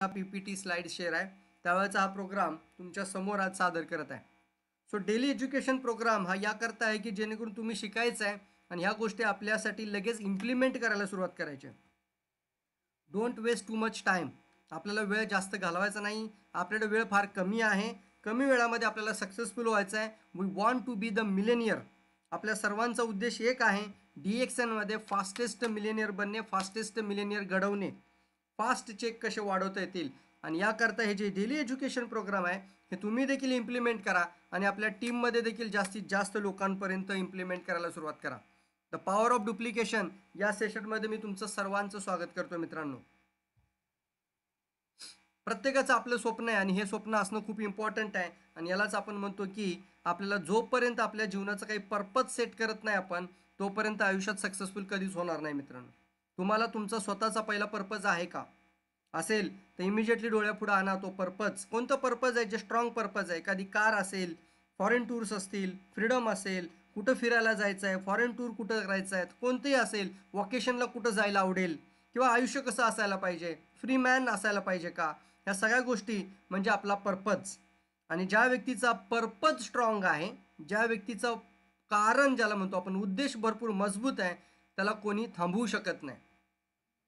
हा PPT slide share आहे त्यावेळेचा हा प्रोग्राम तुमच्या समोर आज सादर करत आहे. सो डेली एज्युकेशन प्रोग्राम हा याकरता आहे की जेणेकरून तुम्ही शिकायचं आहे आणि ह्या गोष्टी आपल्यासाठी लगेच इम्प्लिमेंट करायला सुरुवात करायची आहे. Don't waste too much time. आपल्याला वेळ जास्त घालवायचा नाही. आपल्याकडे वेळ फार कमी आहे. कमी वेळामध्ये आपल्याला सक्सेसफुल व्हायचं आहे. We want to be the millionaire. आपल्या सर्वांचा उद्देश एक आहे, DXNमध्ये फास्टेस्ट मिलेनियर बनणे, फास्टेस्ट मिलेनियर घडवणे, फास्ट चेक कसे वाढवता येतील. आणि याकरता हे जे डेली एज्युकेशन प्रोग्राम आहे हे तुम्ही देखील इम्प्लिमेंट करा आणि आपल्या टीममध्ये देखील जास्तीत जास्त लोकांपर्यंत इम्प्लिमेंट करायला सुरुवात करा. द पॉवर ऑफ डुप्लिकेशन या सेशनमध्ये मी तुमचं सर्वांचं स्वागत करतो मित्रांनो. प्रत्येकाचं आपलं स्वप्न आहे आणि हे स्वप्न असणं खूप इम्पॉर्टंट आहे आणि यालाच आपण म्हणतो की आपल्याला जोपर्यंत आपल्या जीवनाचं काही पर्पज सेट करत नाही आपण तोपर्यंत आयुष्यात सक्सेसफुल कधीच होणार नाही मित्रांनो. तुम्हाला तुमचा स्वतःचा पहिला पर्पज आहे का? असेल तर इमिजिएटली डोळ्यापुढे आणा तो पर्पज. कोणतं पर्पज आहे जे स्ट्रॉंग पर्पज आहे? एखादी कार असेल, फॉरेन टूर्स असतील, फ्रीडम असेल, कुठं फिरायला जायचं आहे, फॉरेन टूर कुठं करायचं आहे, कोणतेही असेल, वॉकेशनला कुठं जायला आवडेल किंवा आयुष्य कसं असायला पाहिजे, फ्री मॅन असायला पाहिजे का, ह्या सगळ्या गोष्टी म्हणजे आपला पर्पज. आणि ज्या व्यक्तीचा पर्पज स्ट्रॉंग आहे, ज्या व्यक्तीचं कारण ज्याला म्हणतो आपण उद्देश भरपूर मजबूत आहे, त्याला कोणी थांबवू शकत नाही.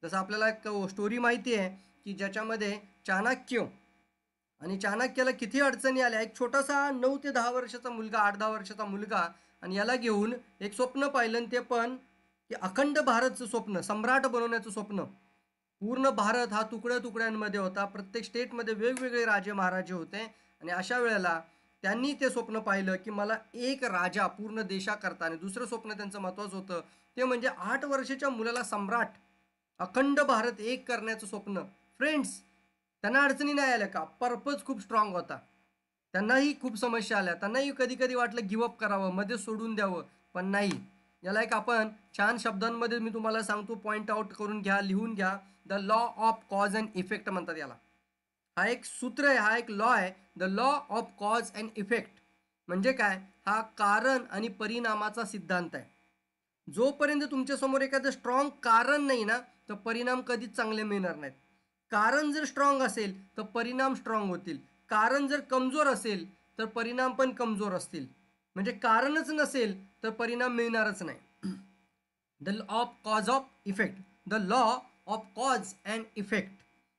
जसं आपल्याला एक स्टोरी माहिती आहे की ज्याच्यामध्ये चाणक्य आणि चाणक्याला किती अडचणी आल्या. एक छोटासा 9 ते 10 वर्षाचा मुलगा, 8-10 वर्षाचा मुलगा, आणि याला घेऊन एक स्वप्न पाहिलं आणि ते पण की अखंड भारतचं स्वप्न, सम्राट बनवण्याचं स्वप्न. पूर्ण भारत हा तुकड्या तुकड्यांमध्ये होता. प्रत्येक स्टेटमध्ये वेगवेगळे राजे महाराजे होते आणि अशा वेळेला त्यांनी ते स्वप्न पाहिलं की मला एक राजा पूर्ण देशाकरता. आणि दुसरं स्वप्न त्यांचं महत्त्वाचं होतं ते म्हणजे 8 वर्षाच्या मुलाला सम्राट, अखंड भारत एक करण्याचं स्वप्न. फ्रेंड्स, त्यांना अडचणी नाही आल्या का? पर्पज खूप स्ट्रॉंग होता. त्यांनाही खूप समस्या आल्या. त्यांनाही कधी कधी वाटलं गिवअप करावं, मध्ये सोडून द्यावं, पण नाही. याला एक आपण छान शब्दांमध्ये मी तुम्हाला सांगतो, पॉईंट आउट करून घ्या, लिहून घ्या. The law of cause and effect म्हणतात याला. हा एक सूत्र आहे, हा एक लॉ आहे. The law of cause and effect म्हणजे काय? हा कारण आणि परिणामाचा सिद्धांत आहे. जोपर्यंत तुमच्यासमोर एखादं स्ट्रॉंग कारण नाही ना, तर परिणाम कधीच चांगले मिळणार नाहीत. कारण जर स्ट्रॉंग असेल तर परिणाम स्ट्रॉंग होतील. कारण जर कमजोर असेल तर परिणाम पण कमजोर असतील. म्हणजे कारणच नसेल तर परिणाम मिळणारच नाही. The law of cause of effect, the law of cause and effect.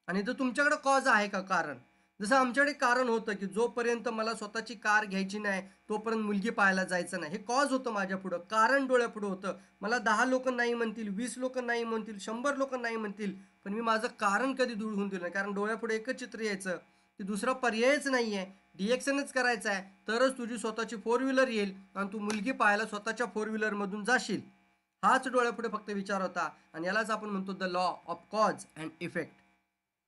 आणि जर तुमच्याकडे कॉज आहे का, कारण, जसं आमच्याकडे कारण होतं की जोपर्यंत मला स्वतःची कार घ्यायची नाही तोपर्यंत मुलगी पाहायला जायचं नाही, हे कॉज होतं माझ्या पुढं, कारण डोळ्यापुढं होतं. मला 10 लोक नाही म्हणतील, 20 लोक नाही म्हणतील, 100 लोक नाही म्हणतील, पण मी माझं कारण कधी दूर होऊन दिलं नाही. कारण डोळ्यापुढे एकच चित्र यायचं की दुसरा पर्यायच नाही आहे, DXNच करायचं आहे, तरच तुझी स्वतःची 4 व्हीलर येईल आणि तू मुलगी पाहायला स्वतःच्या 4 व्हीलरमधून जाशील. हाच डोळ्यापुढे फक्त विचार होता आणि यालाच आपण म्हणतो the law of cause and effect.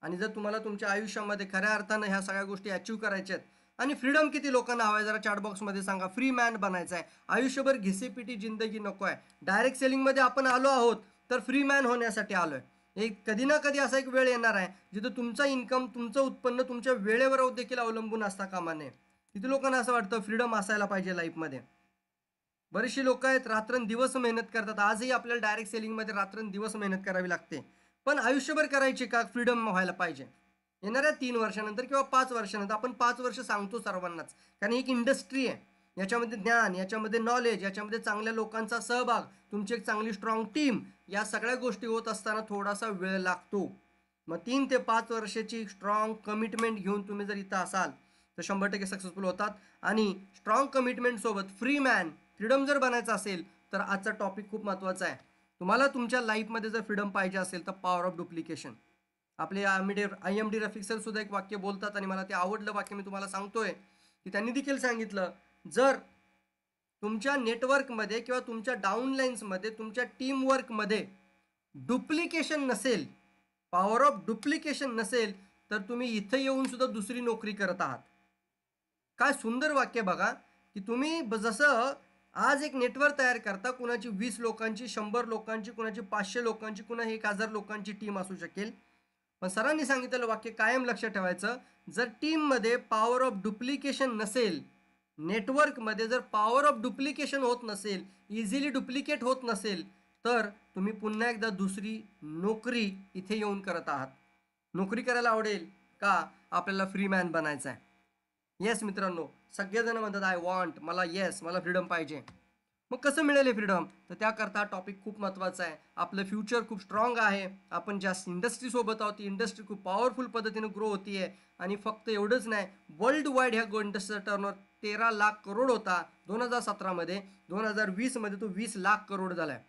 आणि जर तुम्हाला तुमच्या आयुष्यामध्ये खऱ्या अर्थानं ह्या सगळ्या गोष्टी अचीव्ह करायच्या आहेत, आणि फ्रीडम किती लोकांना हवा आहे जरा चॅट बॉक्समध्ये सांगा. फ्री मॅन बनायचं आहे, आयुष्यभर घिसेपिटी जिंदगी नको आहे. डायरेक्ट सेलिंगमध्ये आपण आलो आहोत तर फ्री मॅन होण्यासाठी आलो आहे. एक कधी ना कधी असा एक वेळ येणार आहे जिथं तुमचा इन्कम, तुमचं उत्पन्न तुमच्या वेळेवर देखील अवलंबून असता कामा नये. किती लोकांना असं वाटतं फ्रीडम असायला पाहिजे लाईफमध्ये. बरीचशी लोक आहेत रात्रंदिवस मेहनत करतात. आजही आपल्याला डायरेक्ट सेलिंगमध्ये रात्रंदिवस मेहनत करावी लागते. पण आयुष्यभर करायची का? फ्रीडम व्हायला पाहिजे. येणाऱ्या 3 वर्षानंतर किंवा 5 वर्षानंतर, आपण 5 वर्ष सांगतो सर्वांनाच, कारण ही एक इंडस्ट्री आहे. याच्यामध्ये ज्ञान, याच्यामध्ये नॉलेज, याच्यामध्ये चांगल्या लोकांचा सहभाग, तुमची एक चांगली स्ट्रॉंग टीम, या सगळ्या गोष्टी होत असताना थोडासा वेळ लागतो. मग 3 ते 5 वर्षाची स्ट्रॉंग कमिटमेंट घेऊन तुम्ही जर इथं असाल तर 100% सक्सेसफुल होतात. आणि स्ट्रॉंग कमिटमेंटसोबत फ्री मॅन, फ्रीडम जर बनायचं असेल तर आजचा टॉपिक खूप महत्त्वाचा आहे. तुम्हाला तुमच्या लाईफमध्ये जर फ्रीडम पाहिजे असेल तर पॉवर ऑफ डुप्लिकेशन. आपले IMD रफिक सर सुद्धा एक वाक्य बोलतात आणि मला ते आवडलं वाक्य, मी तुम्हाला सांगतोय की त्यांनी देखील सांगितलं, जर तुमच्या नेटवर्कमध्ये किंवा तुमच्या डाऊनलाईन्समध्ये, तुमच्या टीमवर्कमध्ये डुप्लिकेशन नसेल, पॉवर ऑफ डुप्लिकेशन नसेल, तर तुम्ही इथं येऊन सुद्धा दुसरी नोकरी करत आहात. काय सुंदर वाक्य बघा, की तुम्ही जसं आज एक नेटवर्क तयार करता, कुणाची 20 लोकांची, 100 लोकांची, कुणाची 500 लोकांची, कुणा 1000 लोकांची टीम असू शकेल. पण सरांनी सांगितलेलं वाक्य कायम लक्षात ठेवायचं, जर टीममध्ये पॉवर ऑफ डुप्लिकेशन नसेल, नेटवर्कमध्ये जर पॉवर ऑफ डुप्लिकेशन होत नसेल, इझिली डुप्लिकेट होत नसेल, तर तुम्ही पुन्हा एकदा दुसरी नोकरी इथे येऊन करत आहात. नोकरी करायला आवडेल का आपल्याला फ्री मॅन बनायचं आहे? येस मित्रांनो, सगळेजण म्हणतात आय वॉन्ट, मला येस, मला फ्रीडम पाहिजे. मग कसं मिळेल हे फ्रीडम? तर त्याकरता टॉपिक खूप महत्त्वाचा आहे. आपलं फ्युचर खूप स्ट्रॉंग आहे. आपण ज्या इंडस्ट्रीसोबत आहोत, ती इंडस्ट्री खूप पॉवरफुल पद्धतीने ग्रो होती आहे. आणि फक्त एवढंच नाही, वर्ल्ड वाईड ह्या इंडस्ट्रीचा टर्नओव्हर 13 लाख करोड होता 2017मध्ये. 2020मध्ये तो 20 लाख करोड झाला आहे.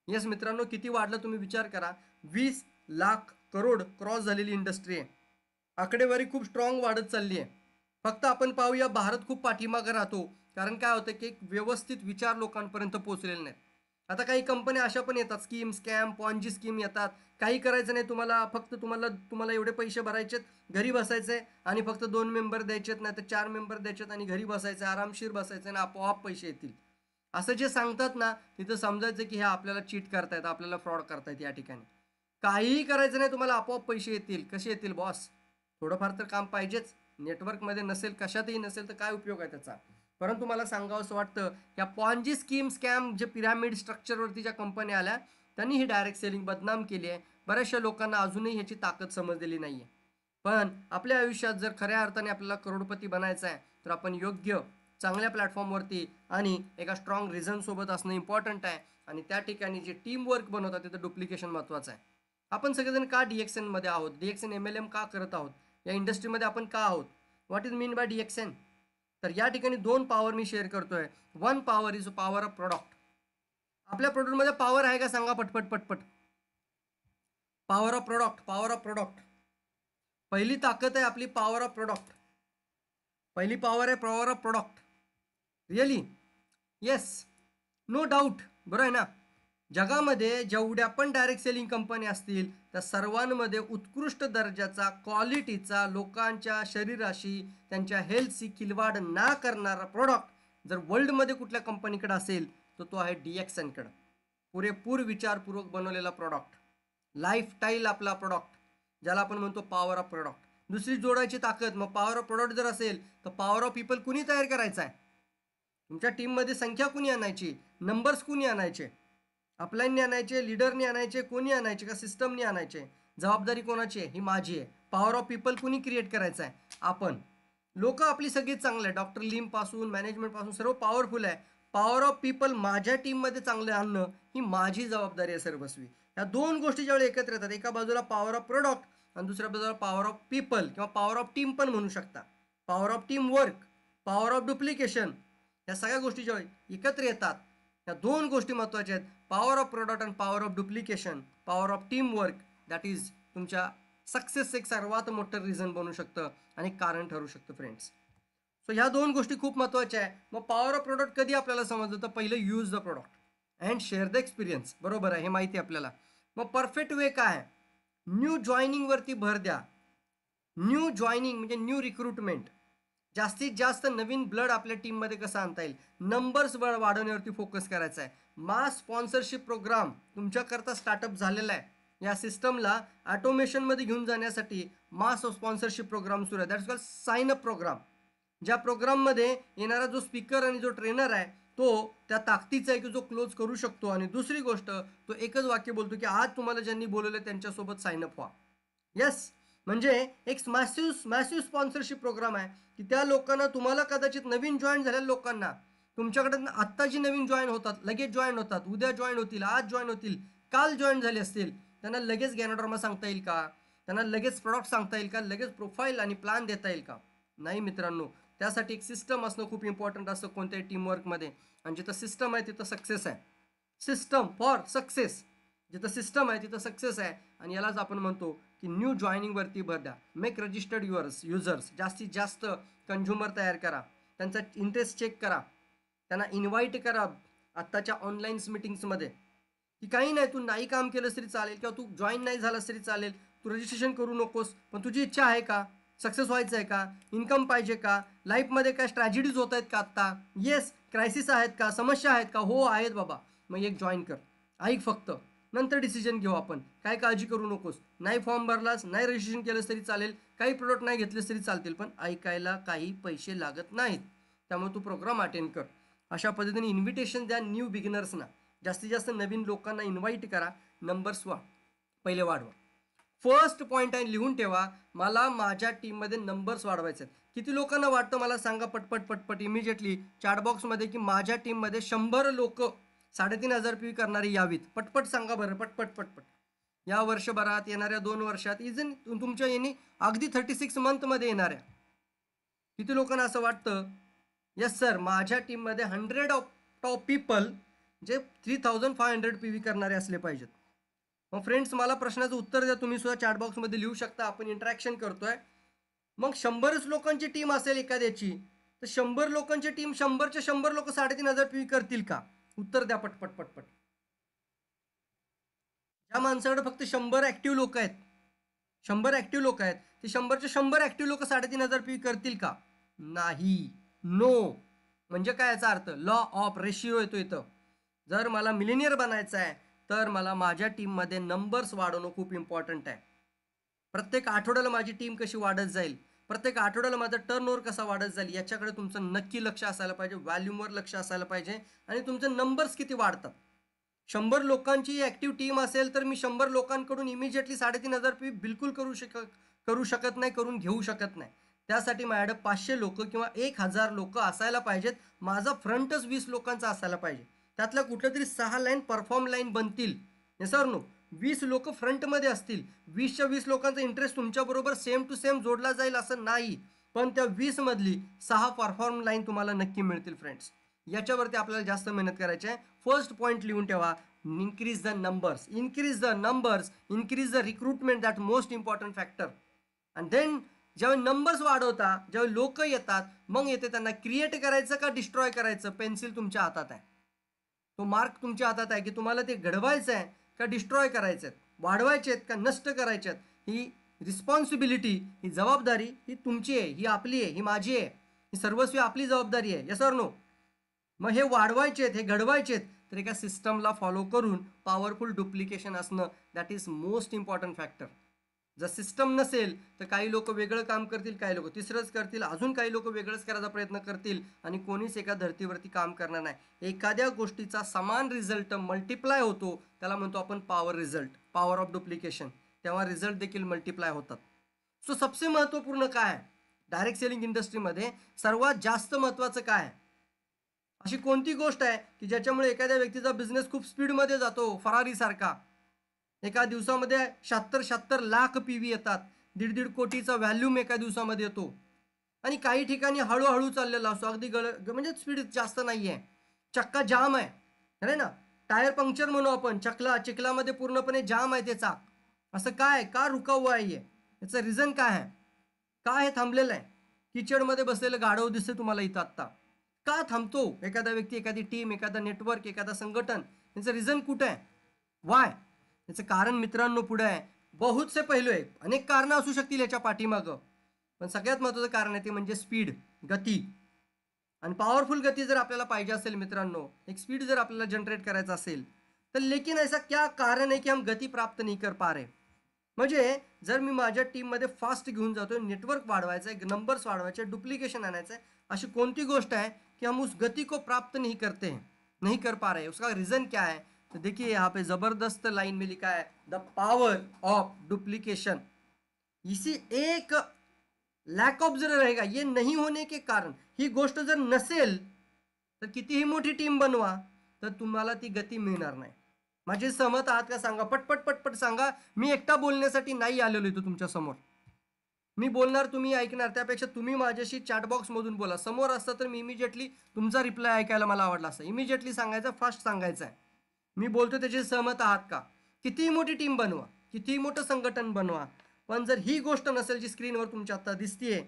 येस मित्रांनो, किती वाढलं तुम्ही विचार करा. 20 लाख करोड क्रॉस झालेली इंडस्ट्री आहे. आकडेवारी खूप स्ट्रॉंग वाढत चालली आहे. फक्त आपण पाहूया, भारत खूप पाठीमागं राहतो. कारण काय होतं की एक व्यवस्थित विचार लोकांपर्यंत पोहोचलेले नाहीत. आता काही कंपन्या अशा पण येतात, स्कीम, स्कॅम, पॉन्जी स्कीम येतात. काही करायचं नाही तुम्हाला, फक्त तुम्हाला एवढे पैसे भरायचेत, घरी बसायचे आणि फक्त 2 मेंबर द्यायचेत, नाही तर 4 मेंबर द्यायचेत आणि घरी बसायचं, आरामशीर बसायचं आणि आपोआप पैसे येतील. असं जे सांगतात ना, तिथं समजायचं की हे आपल्याला चीट करतायत, आपल्याला फ्रॉड करतायत या ठिकाणी. काहीही करायचं नाही तुम्हाला, आपोआप पैसे येतील. कसे येतील बॉस? थोडंफार तर काम पाहिजेच. नेटवर्कमध्ये नसेल, कशातही नसेल तर काय उपयोग आहे त्याचा? परंतु मला सांगावं असं वाटतं, या पॉन्जी स्कीम, स्कॅम, जे पिरामिड स्ट्रक्चरवरती ज्या कंपन्या आल्या, त्यांनी ही डायरेक्ट सेलिंग बदनाम केली आहे. बऱ्याचशा लोकांना अजूनही ह्याची ताकद समजलेली नाही आहे. पण आपल्या आयुष्यात जर खऱ्या अर्थाने आपल्याला करोडपती बनायचं आहे, तर आपण योग्य चांगल्या प्लॅटफॉर्मवरती आणि एका स्ट्रॉंग रिझनसोबत असणं इम्पॉर्टंट आहे. आणि त्या ठिकाणी जे टीम वर्क बनवतात तिथं डुप्लिकेशन महत्त्वाचं आहे. आपण सगळेजण का DXNमध्ये आहोत? DXN MLM का करत आहोत? या इंडस्ट्रीमध्ये आपण का आहोत? What is mean by DXN? तर या ठिकाणी 2 पॉवर मी शेअर करतोय. 1 power is a power of product. आपल्या प्रोडक्टमध्ये पॉवर आहे का सांगा पटपट पटपट. Power of product, power of product. पहिली ताकद आहे आपली पॉवर ऑफ प्रोडक्ट. पहिली पॉवर आहे power of product. Really? Yes, no doubt. बरं आहे ना? जगामध्ये जेवढ्या पण डायरेक्ट सेलिंग कंपन्या असतील, त्या सर्वांमध्ये उत्कृष्ट दर्जाचा, क्वालिटीचा, लोकांच्या शरीराशी, त्यांच्या हेल्थशी खिलवाड ना करणारा प्रोडक्ट जर वर्ल्डमध्ये कुठल्या कंपनीकडे असेल, तर तो आहे DXNकडं. पुरेपूर विचारपूर्वक बनवलेला प्रॉडक्ट, लाईफस्टाईल आपला प्रॉडक्ट, ज्याला आपण म्हणतो पॉवर ऑफ प्रोडक्ट. दुसरी जोडायची ताकद, मग पॉवर ऑफ प्रोडक्ट जर असेल तर पॉवर ऑफ पीपल कुणी तयार करायचा आहे? तुमच्या टीममध्ये संख्या कुणी आणायची? नंबर्स कुणी आणायचे? अपलाईनने आणायचे, लीडरने आणायचे, कोणी आणायचे का सिस्टमने आणायचे? जबाबदारी कोणाची आहे? ही माझी आहे. पॉवर ऑफ पीपल कुणी क्रिएट करायचं आहे? आपण. लोक आपली सगळी चांगले आहे, डॉक्टर लीम पासून मॅनेजमेंट पासून सर्व पॉवरफुल आहे. पॉवर ऑफ पीपल माझ्या टीममध्ये चांगले आणणं ही माझी जबाबदारी आहे सर्वस्वी. ह्या दोन गोष्टी ज्यावेळी एकत्र येतात, एका बाजूला पॉवर ऑफ प्रोडक्ट आणि दुसऱ्या बाजूला पॉवर ऑफ पीपल किंवा पॉवर ऑफ टीम पण म्हणू शकता. Power of team work, power of duplication, या सगळ्या गोष्टी ज्यावेळी एकत्र येतात, या दोन गोष्टी महत्त्वाच्या आहेत. पॉवर ऑफ प्रोडक्ट आणि power of duplication, power of team work, that is तुमच्या सक्सेस एक सर्वात मोठं रिझन बनू शकतं आणि कारण ठरू शकतं फ्रेंड्स. सो ह्या दोन गोष्टी खूप महत्त्वाच्या आहे. मग पॉवर ऑफ प्रोडक्ट कधी आपल्याला समजलं? तर पहिलं use the product and share the experience. बरोबर आहे, हे माहिती आहे आपल्याला. मग परफेक्ट वे काय आहे? न्यू जॉईनिंगवरती भर द्या. न्यू जॉईनिंग म्हणजे न्यू रिक्रुटमेंट. जास्तीत जास्त नवीन ब्लड आपल्या टीममध्ये कसं आणता येईल, नंबर्स वाढवण्यावरती फोकस करायचा आहे. मास स्पॉन्सरशिप प्रोग्राम तुमच्याकरता स्टार्टअप झालेला आहे. या सिस्टमला ऑटोमेशनमध्ये घेऊन जाण्यासाठी मास स्पॉन्सरशिप प्रोग्राम सुरू आहे. That's called sign up programme. ज्या प्रोग्राममध्ये येणारा जो स्पीकर आणि जो ट्रेनर आहे, तो त्या ताकदीचा आहे की जो क्लोज करू शकतो. आणि दुसरी गोष्ट, तो एकच वाक्य बोलतो की आज तुम्हाला ज्यांनी बोलवलं त्यांच्यासोबत साइन अप व्हा. येस, म्हणजे एक मॅसिव्ह स्पॉन्सरशिप प्रोग्राम आहे की त्या लोकांना, तुम्हाला कदाचित नवीन जॉईन झालेल्या लोकांना, तुमच्याकडे आत्ता जी नवीन जॉईन होतात, लगेच जॉईन होतात, उद्या जॉईन होतील, आज जॉईन होतील, काल जॉईन झाले असतील, त्यांना लगेच गॅनोडर्मा सांगता येईल का? त्यांना लगेच प्रॉडक्ट सांगता येईल का? लगेच प्रोफाईल आणि प्लॅन देता येईल का? नाही मित्रांनो. त्यासाठी एक सिस्टम असणं खूप इम्पॉर्टंट असतं कोणत्याही टीमवर्कमध्ये. आणि जिथं सिस्टम आहे तिथं सक्सेस आहे. System for success. जिथं सिस्टम आहे तिथं सक्सेस आहे. आणि यालाच आपण म्हणतो की न्यू जॉईनिंगवरती भर द्या. Make registered users. जास्तीत जास्त कंझ्युमर तयार करा. त्यांचा इंटरेस्ट चेक करा. त्यांना इन्व्हाइट करा आत्ताच्या ऑनलाईन मीटिंग्समध्ये. की काही नाही, तू नाही काम केलंस तरी चालेल किंवा तू जॉईन नाही झालास तरी चालेल, तू रजिस्ट्रेशन करू नकोस, पण तुझी इच्छा आहे का? सक्सेस व्हायचं आहे का? इन्कम पाहिजे का? लाईफमध्ये काय ट्रॅजेडीज होत आहेत का आत्ता? येस, क्रायसिस आहेत का? समस्या आहेत का? हो आहेत बाबा. मग एक जॉईन कर. ऐक फक्त, नंतर डिसिजन घेऊ आपण. काय काळजी करू नकोस. नाही फॉर्म भरलास, नाही रजिस्ट्रेशन केलंस तरी चालेल, काही प्रोडक्ट नाही घेतलेस तरी चालतील, पण ऐकायला काही पैसे लागत नाहीत. त्यामुळे तू प्रोग्राम अटेंड कर. अशा पद्धतीने इन्व्हिटेशन द्या न्यू बिगिनर्सना. जास्तीत जास्त नवीन लोकांना इन्व्हाइट करा. नंबर्स पहिले वाढवा. फर्स्ट पॉईंट आहे, लिहून ठेवा. मला माझ्या टीममध्ये नंबर्स वाढवायचे आहेत. किती लोकांना वाटतं मला सांगा पटपट पटपट इमिजिएटली चॅटबॉक्समध्ये की माझ्या टीममध्ये 100 लोक 3,500 PV करणारी यावीत. पटपट सांगा बरं, पटपट पटपट. या वर्षभरात, येणाऱ्या 2 वर्षात, इजन तुमच्या यांनी अगदी 36 मंथमध्ये येणाऱ्या किती लोकांना असं वाटतं येस सर माझ्या टीममध्ये 100 ऑफ टॉप पीपल जे 3,500 PV करणारे असले पाहिजेत. मग फ्रेंड्स मला प्रश्नाचं उत्तर द्या, तुम्ही सुद्धा चॅटबॉक्समध्ये लिहू शकता, आपण इंटरॅक्शन करतोय. मग 100च लोकांची टीम असेल एखाद्याची, तर 100 लोकांची टीम 100च्या 100 लोक 3,500 PV करतील का? उत्तर द्या पटपट पटपट. ज्या माणसाकडे फक्त 100 ऍक्टिव्ह लोक आहेत, 100 ऍक्टिव्ह लोक आहेत, ते 100च्या 100 ऍक्टिव्ह लोक 3,500 PV करतील का? नाही. नो. म्हणजे काय याचा अर्थ? लॉ ऑफ रेशिओ येतो इथं. जर मला मिलेनियर बनायचं आहे तर मला माझ्या टीममध्ये नंबर्स वाढवणं खूप इम्पॉर्टंट आहे. प्रत्येक आठवड्याला माझी टीम कशी वाढत जाईल, प्रत्येक आठवड्याला माझा टर्नओव्हर कसा वाढत जाईल याच्याकडे तुमचं नक्की लक्ष असायला पाहिजे, व्हॅल्यूमवर लक्ष असायला पाहिजे आणि तुमचे नंबर्स किती वाढतात. 100 लोकांची ऍक्टिव्ह टीम असेल तर मी 100 लोकांकडून इमिजिएटली 3,500 PV बिलकुल करू शकत नाही, करून घेऊ शकत नाही. त्यासाठी माझ्याकडे 500 लोक किंवा 1,000 लोक असायला पाहिजेत. माझा फ्रंटच 20 लोकांचा असायला पाहिजे. त्यातल्या कुठल्या तरी 6 लाईन परफॉर्म लाईन बनतील. सर नो 20 लोक फ्रंटमध्ये असतील, 20च्या 20 लोकांचा इंटरेस्ट तुमच्याबरोबर सेम टू सेम जोडला जाईल असं नाही, पण त्या 20 मधली 6 परफॉर्म लाईन तुम्हाला नक्की मिळतील फ्रेंड्स. याच्यावरती आपल्याला जास्त मेहनत करायची आहे. फर्स्ट पॉईंट लिहून ठेवा, increase the numbers, increase the numbers, increase the recruitment, that most important factor. आणि देन ज्यावेळी नंबर्स वाढवता, ज्यावेळी लोक येतात, मग येते त्यांना क्रिएट करायचं का डिस्ट्रॉय करायचं, पेन्सिल तुमच्या हातात आहे, तो मार्क तुमच्या हातात आहे की तुम्हाला ते घडवायचं आहे का डिस्ट्रॉय करायचे आहेत, वाढवायचे आहेत का नष्ट करायचे आहेत. ही रिस्पॉन्सिबिलिटी, ही जबाबदारी ही तुमची आहे, ही आपली आहे, ही माझी आहे, ही सर्वस्वी आपली जबाबदारी आहे. Yes or no? मग हे वाढवायचे आहेत, हे घडवायचे आहेत, तर एका सिस्टमला फॉलो करून पॉवरफुल डुप्लिकेशन असणं that is most important factor. जर सिस्टम नसेल तर काही लोक वेगळं काम करतील, काही लोक तिसरंच करतील, अजून काही लोक वेगळंच करायचा प्रयत्न करतील आणि कोणीच एका धर्तीवरती काम करणार नाही. एखाद्या गोष्टीचा समान रिझल्ट मल्टिप्लाय होतो, त्याला म्हणतो आपण power result, power of duplication. तेव्हा रिझल्ट देखील मल्टिप्लाय होतात. सो सबसे महत्त्वपूर्ण काय आहे डायरेक्ट सेलिंग इंडस्ट्रीमध्ये, सर्वात जास्त महत्त्वाचं काय आहे? अशी कोणती गोष्ट आहे की ज्याच्यामुळे एखाद्या व्यक्तीचा बिझनेस खूप स्पीडमध्ये जातो, फरारी सारखा? एका दिवसामध्ये 76 लाख PV येतात, 1.5 कोटीचा व्हॅल्यूम एका दिवसामध्ये येतो. आणि काही ठिकाणी हळूहळू चाललेला असतो, अगदी म्हणजे स्पीड जास्त नाही आहे, चक्का जाम आहे, अरे ना, टायर पंक्चर म्हणू आपण, चिखलामध्ये पूर्णपणे जाम आहे ते चाक. असं काय, का रुका हुआ आहे? याचं रिझन काय आहे? का हे थांबलेलं आहे? किचडमध्ये बसलेलं गाढव दिसते तुम्हाला इथं आत्ता. का थांबतो एखादा व्यक्ती, एखादी टीम, एखादा नेटवर्क, एखादा संघटन? याचं रिझन कुठं आहे? वाय? याचं कारण मित्रांनो पुढे आहे, बहुत से पहिलू आहे. अनेक कारणं असू शकतील याच्या पाठीमागं, पण सगळ्यात महत्त्वाचं कारण आहे ते म्हणजे स्पीड, गती. आणि पॉवरफुल गती जर आपल्याला पाहिजे असेल मित्रांनो, एक स्पीड जर आपल्याला जनरेट करायचं असेल, तर लेकिन ऐसा क्या कारण है की हम गती प्राप्त नहीं कर पा रहे? म्हणजे जर मी माझ्या टीममध्ये फास्ट घेऊन जातोय, नेटवर्क वाढवायचं आहे, नंबर्स वाढवायचे, डुप्लिकेशन आणायचं आहे, अशी कोणती गोष्ट है कि हम उस गति को प्राप्त नहीं करते हैं, नहीं कर पा रहे हैं? उसका रीज़न क्या है? तो देखिए यहाँ पे ज़बरदस्त लाइन में लिखा है द पावर ऑफ डुप्लीकेशन. इसी एक लॅक ऑफ जर रहेगा, ये नहीं होने के कारण, ही गोष्ट जर नसेल तर कितीही मोठी टीम बनवा तर तुम्हाला ती गती मिळणार नाही. माझे सहमत आहात का सांगा, पटपट पटपट सांगा. मी एकटा बोलण्यासाठी नाही आलेलो इथं तुमच्या समोर. मी बोलणार, तुम्ही ऐकणार, त्यापेक्षा तुम्ही माझ्याशी चॅटबॉक्समधून बोला. समोर असतं तर मी इमिजिएटली तुमचा रिप्लाय ऐकायला मला आवडला असतं. इमिजिएटली सांगायचं, फास्ट सांगायचं आहे. मी बोलतो त्याची सहमत आहात का? कितीही मोठी टीम बनवा, कितीही मोठं संघटन बनवा, पण जर ही गोष्ट नसेल जी स्क्रीनवर तुमच्या आता दिसतीये,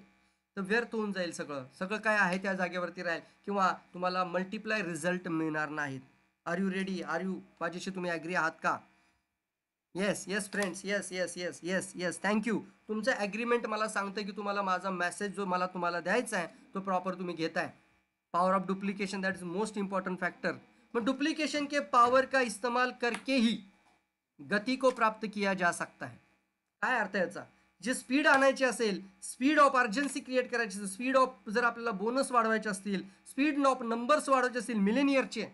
तर व्यर्थ होऊन जाईल सगळं. सगळं काय आहे त्या जागेवरती राहील किंवा तुम्हाला मल्टिप्लाय रिझल्ट मिळणार नाहीत. Are you ready? Are you माझ्याशी तुम्ही ॲग्री आहात का? Yes yes friends, yes yes yes yes yes, thank you. तुमचं ॲग्रीमेंट मला सांगतं की तुम्हाला माझा मेसेज जो मला तुम्हाला द्यायचा आहे तो प्रॉपर तुम्ही घेताय. Power of duplication that is most important factor. मग डुप्लीकेशन के पावर का इस्तेमाल करके ही गति को प्राप्त किया जा सकता है. काय अर्थ याचा? जे स्पीड आणायची असेल, स्पीड ऑफ अर्जन्सी क्रिएट करायची असेल, स्पीड ऑफ जर आपल्याला बोनस वाढवायचे असतील, स्पीड ऑफ नंबर्स वाढवायचे असतील मिलेनियरचे,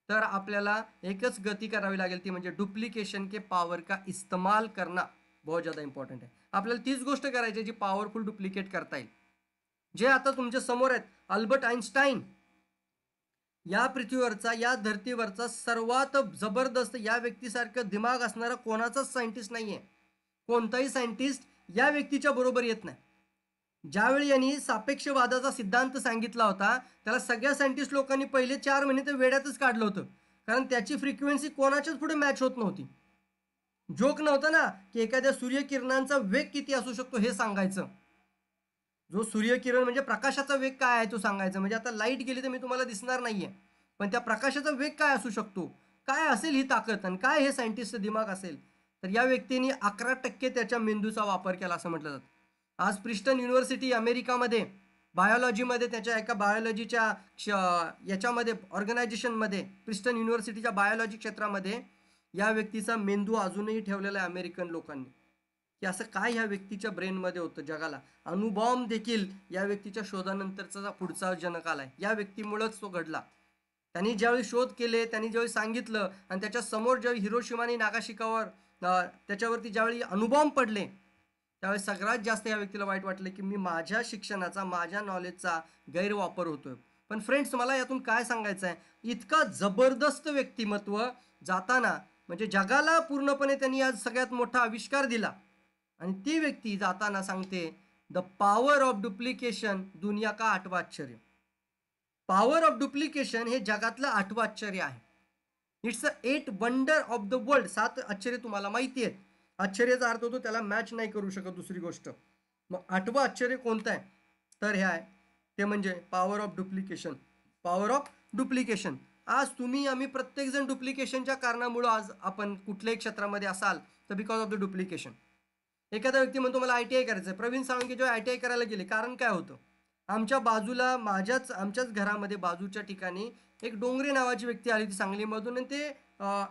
तर आपल्याला एकच गती करावी लागेल, ती म्हणजे डुप्लीकेशन के पावर का इस्तेमाल करना. बहुत ज़्यादा इम्पॉर्टंट आहे. आपल्याला तीच गोष्ट करायची आहे जी पॉवरफुल डुप्लिकेट करता येईल. जे आता तुमच्या समोर आहेत, अल्बर्ट आइन्स्टाईन या पृथ्वीवरचा, या धर्तीवरचा सर्वात जबरदस्त या व्यक्तीसारखं दिमाग असणारा कोणाचाच सायंटिस्ट नाहीये. कोणताही सायंटिस्ट या व्यक्तीच्या बरोबर येत नाही. ज्यावेळी यांनी सापेक्षवादाचा सिद्धांत सांगितला होता, त्याला सगळ्या सायंटिस्ट लोकांनी पहिले 4 महिने तर वेड्यातच काढलं होतं. कारण त्याची फ्रिक्वेन्सी कोणाच्याच पुढे मॅच होत नव्हती. जोक नव्हतं ना, की एखाद्या सूर्यकिरणांचा वेग किती असू शकतो हे सांगायचं. जो सूर्यकिरण म्हणजे प्रकाशाचा वेग काय आहे तो सांगायचा. म्हणजे आता लाईट गेली तर मी तुम्हाला दिसणार नाहीये. पण त्या प्रकाशाचा वेग काय असू शकतो? काय असेल ही ताकद आणि काय हे सायंटिस्टचं दिमाग असेल? तर या व्यक्तीने 11% त्याच्या मेंदूचा वापर केला असं म्हटलं जातं. आज प्रिस्टन युनिव्हर्सिटी अमेरिकामध्ये बायोलॉजीमध्ये त्याच्या एका बायोलॉजीच्या याच्यामध्ये ऑर्गनायझेशनमध्ये प्रिस्टन युनिव्हर्सिटीच्या बायोलॉजी क्षेत्रामध्ये या व्यक्तीचा मेंदू अजूनही ठेवलेला आहे अमेरिकन लोकांनी. की असं काय ह्या व्यक्तीच्या ब्रेनमध्ये होतं जगाला. अणुबॉम्ब देखील या व्यक्तीच्या शोधानंतरचा पुढचा जनक आलाय. या व्यक्तीमुळेच तो घडला. त्यांनी ज्यावेळी शोध केले, त्यांनी ज्यावेळी सांगितलं आणि त्याच्या समोर ज्यावेळी हिरोशिमा आणि नागाशिकावर त्याच्यावरती ज्यावेळी अणुबॉम्ब पडले, त्यावेळी सगळ्यात जास्त या व्यक्तीला वाईट वाटलं की मी माझ्या शिक्षणाचा, माझ्या नॉलेजचा गैरवापर होतोय. पण फ्रेंड्स, मला यातून काय सांगायचं आहे, इतका जबरदस्त व्यक्तिमत्व जाताना म्हणजे जगाला पूर्णपणे त्यांनी आज सगळ्यात मोठा आविष्कार दिला आणि ती व्यक्ती जाताना सांगते, द पॉवर ऑफ डुप्लिकेशन दुनिया का 8वं आश्चर्य. पॉवर ऑफ डुप्लिकेशन हे जगातलं 8वं आश्चर्य आहे. It's a 8 wonder of the world. 7 आश्चर्य तुम्हाला माहिती आहेत. आश्चर्याचा अर्थ होतो त्याला मॅच नाही करू शकत दुसरी गोष्ट. मग 8वं आश्चर्य कोणतं आहे? तर हे आहे, ते म्हणजे power of duplication. Power of duplication. आज तुम्ही आम्ही प्रत्येकजण डुप्लिकेशनच्या कारणामुळं आज आपण कुठल्याही क्षेत्रामध्ये असाल तर बिकॉज ऑफ द डुप्लिकेशन. एखादा व्यक्ती म्हणतो मला ITI करायचं आहे. प्रवीण साळुंखे जेव्हा ITI करायला गेले, कारण काय होतं? आमच्या बाजूला आमच्याच घरामध्ये बाजूच्या ठिकाणी एक डोंगरे नावाची व्यक्ती आली होती सांगलीमधून आणि ते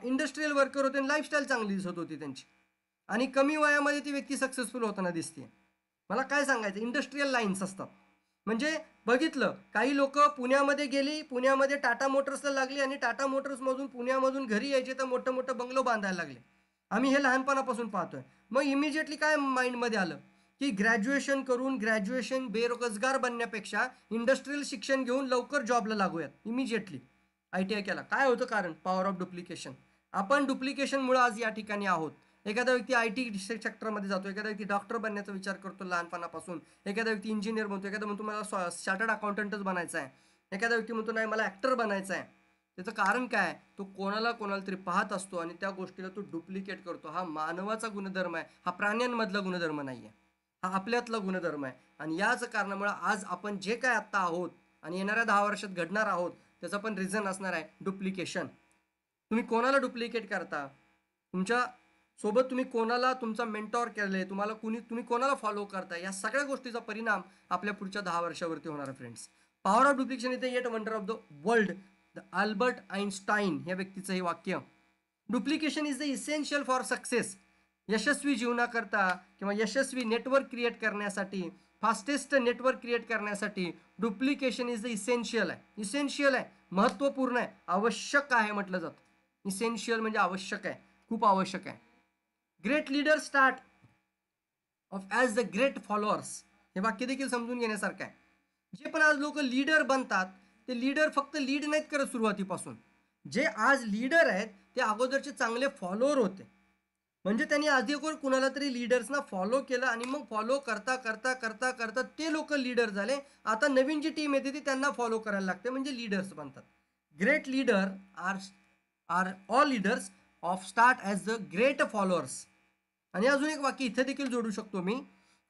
इंडस्ट्रियल वर्कर होते आणि लाईफस्टाईल चांगली दिसत होती त्यांची. आणि कमी वयामध्ये ती व्यक्ती सक्सेसफुल होताना दिसते. मला काय सांगायचं, इंडस्ट्रियल लाईन्स असतात. म्हणजे बघितलं, काही लोक पुण्यामध्ये गेली, पुण्यामध्ये टाटा मोटर्सला लागली आणि टाटा मोटर्समधून पुण्यामधून घरी यायचे तर मोठं मोठं बंगलो बांधायला लागले. आम्ही हे लहानपणापासून पाहतोय. मग इमिजिएटली काय माइंडमध्ये आलं की ग्रॅज्युएशन करून ग्रॅज्युएशन बेरोजगार बनण्यापेक्षा इंडस्ट्रियल शिक्षण घेऊन लवकर जॉबला लागूयात. इमिजिएटली ITI केला. काय होतं कारण? Power of duplication. आपण डुप्लिकेशनमुळे आज या ठिकाणी आहोत. एखादा व्यक्ती IT सेक्टरमध्ये जातो, एखादा व्यक्ती डॉक्टर बनण्याचा विचार करतो लहानपणापासून, एखादा व्यक्ती इंजिनियर बनतो, एखादा म्हणतो मला चार्टर्ड अकाउंटंटच बनायचं आहे, एखादा व्यक्ती म्हणतो नाही मला ॲक्टर बनायचं आहे. त्याचं कारण काय? तो कोणाला तरी पाहत असतो आणि त्या गोष्टीला तो डुप्लिकेट करतो. हा मानवाचा गुणधर्म आहे, हा प्राण्यांमधला गुणधर्म नाही आहे, हा आपल्यातला गुणधर्म आहे. आणि याच कारणामुळे आज आपण जे काय आत्ता आहोत आणि येणाऱ्या 10 वर्षात घडणार आहोत त्याचं पण रिझन असणार आहे डुप्लिकेशन. तुम्ही कोणाला डुप्लिकेट करता? तुमच्या सोबत तुम्ही कोणाला तुमचा मेंटॉर केले, तुम्ही कोणाला फॉलो करता, या सगळ्या गोष्टीचा परिणाम आपल्या पुढच्या 10 वर्षावरती होणार आहे फ्रेंड्स. पॉवर ऑफ डुप्लिकेशन इथे eighth wonder of the world, the Albert Einstein या व्यक्तीचं हे वाक्य. Duplication is the essential for success. यशस्वी जीवनाकरता किंवा यशस्वी नेटवर्क क्रिएट करण्यासाठी, फास्टेस्ट नेटवर्क क्रिएट करण्यासाठी डुप्लिकेशन इज द इसेन्शियल आहे. इसेन्शियल आहे, महत्त्वपूर्ण आहे, आवश्यक आहे म्हटलं जातं. इसेन्शियल म्हणजे आवश्यक आहे, खूप आवश्यक आहे. Great leader start of as the great followers. हे वाक्य देखील समजून घेण्यासारखं आहे. जे पण आज लोक लीडर बनतात ते लीडर फक्त लीड नाहीत करत सुरुवातीपासून. जे आज लीडर आहेत ते अगोदरचे चांगले फॉलोअर होते. म्हणजे त्यांनी आधी कुणाला तरी लीडर्सना फॉलो केलं आणि मग फॉलो करता करता करता करता ते लोक लीडर झाले. आता नवीन जी टीम येते ती त्यांना फॉलो करायला लागते म्हणजे लीडर्स बनतात. Great leader are all leaders of start as the great followers. आणि अजून एक वाक्य इथे देखील जोडू शकतो मी,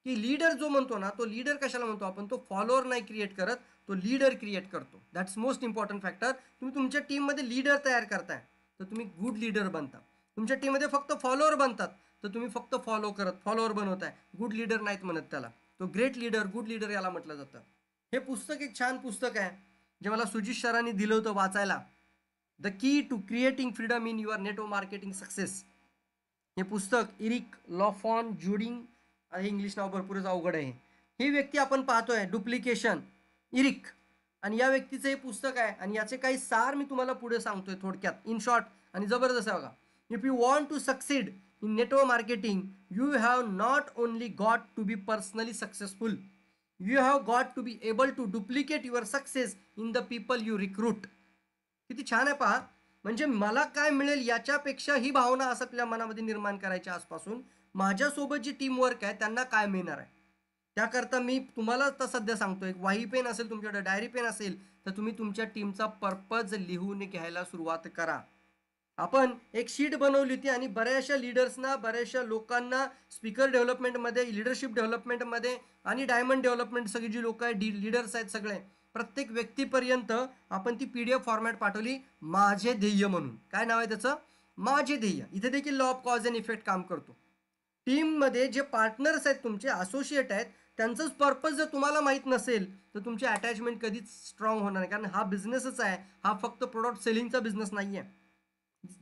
की लीडर जो म्हणतो ना, तो लीडर कशाला म्हणतो आपण? तो फॉलोअर नाही क्रिएट करत, तो लीडर क्रिएट करतो. That's most important factor. तुम्ही तुमच्या टीममध्ये लीडर तयार करताय तर तुम्ही गुड लीडर बनता. तुमच्या टीममध्ये फक्त फॉलोअर बनतात तर तुम्ही फक्त फॉलोअर बनवताय, गुड लीडर नाहीत म्हणत त्याला. तो ग्रेट लीडर, गुड लीडर याला म्हटलं जातं. हे पुस्तक एक छान पुस्तक आहे जे मला सुजित सरांनी दिलं होतं वाचायला. The key to creating freedom in your network marketing success. हे पुस्तक इरिक लॉफॉन ज्युडिंग, हे इंग्लिश नाव भरपूरच अवघड आहे. ही व्यक्ती आपण पाहतोय डुप्लिकेशन, इरिक, आणि या व्यक्तीचं हे पुस्तक आहे आणि याचे काही सार मी तुम्हाला पुढे सांगतोय थोडक्यात इन शॉर्ट आणि जबरदस्त आहे बघा. If you want to succeed in network marketing, you have not only got to be personally successful, you have got to be able to duplicate your success in the people you recruit. किती छान आहे पहा. म्हणजे मला काय मिळेल याच्यापेक्षा ही भावना असं आपल्या मनामध्ये निर्माण करायची आजपासून. माझ्यासोबत जी टीम वर्क आहे त्यांना काय मिळणार आहे. त्याकरता मी तुम्हाला आता सध्या सांगतो, एक वही पेन असेल तुमच्याकडे, डायरी पेन असेल, तर तुम्ही तुमच्या टीमचा पर्पज लिहून घ्यायला सुरुवात करा. आपण एक शीट बनवली होती आणि बऱ्याचशा लीडर्सना, बऱ्याचशा लोकांना स्पीकर डेव्हलपमेंटमध्ये, लीडरशिप डेव्हलपमेंटमध्ये आणि डायमंड डेव्हलपमेंट सगळी जी लोक आहेत, लीडर्स आहेत सगळे, प्रत्येक व्यक्तीपर्यंत आपण ती PDF फॉर्मॅट पाठवली, माझे ध्येय म्हणून. काय नाव आहे त्याचं? माझे ध्येय. इथे देखील law of cause and effect काम करतो. टीममध्ये जे पार्टनर्स आहेत, तुमचे असोसिएट आहेत, त्यांचंच पर्पज जर तुम्हाला माहीत नसेल तर तुमची अटॅचमेंट कधीच स्ट्रॉंग होणार नाही. कारण हा बिझनेसच आहे, हा फक्त प्रोडक्ट सेलिंगचा बिझनेस नाही आहे.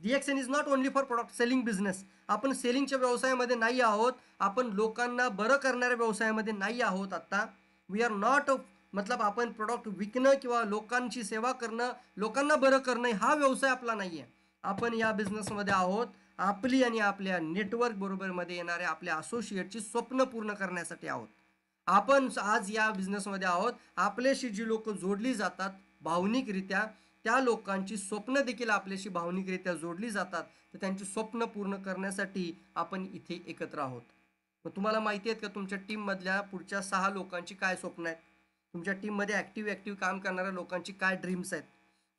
DXN is not only for product selling business. आपण सेलिंगच्या व्यवसायामध्ये नाही आहोत, आपण लोकांना बरं करणाऱ्या व्यवसायामध्ये नाही आहोत. आता वी आर नॉट मतलब आपण प्रोडक्ट विकणं किंवा लोकांची सेवा करणं, लोकांना बरं करणं हा व्यवसाय आपला नाही आहे. आपण या बिझनेसमध्ये आहोत आपली आणि आपल्या नेटवर्क बरोबरमध्ये येणाऱ्या आपल्या असोसिएटची स्वप्न पूर्ण करण्यासाठी आहोत. आपण आज या बिझनेसमध्ये आहोत. आपल्याशी जी लोक जोडली जातात भावनिकरित्या, त्या लोकांची स्वप्न देखील आपल्याशी भावनिकरित्या जोडली जातात. तर त्यांची स्वप्न पूर्ण करण्यासाठी आपण इथे एकत्र आहोत. मग तुम्हाला माहिती आहेत का तुमच्या टीममधल्या पुढच्या 6 लोकांची काय स्वप्न आहेत? तुमच्या टीममध्ये ॲक्टिव्ह काम करणाऱ्या लोकांची काय ड्रीम्स आहेत?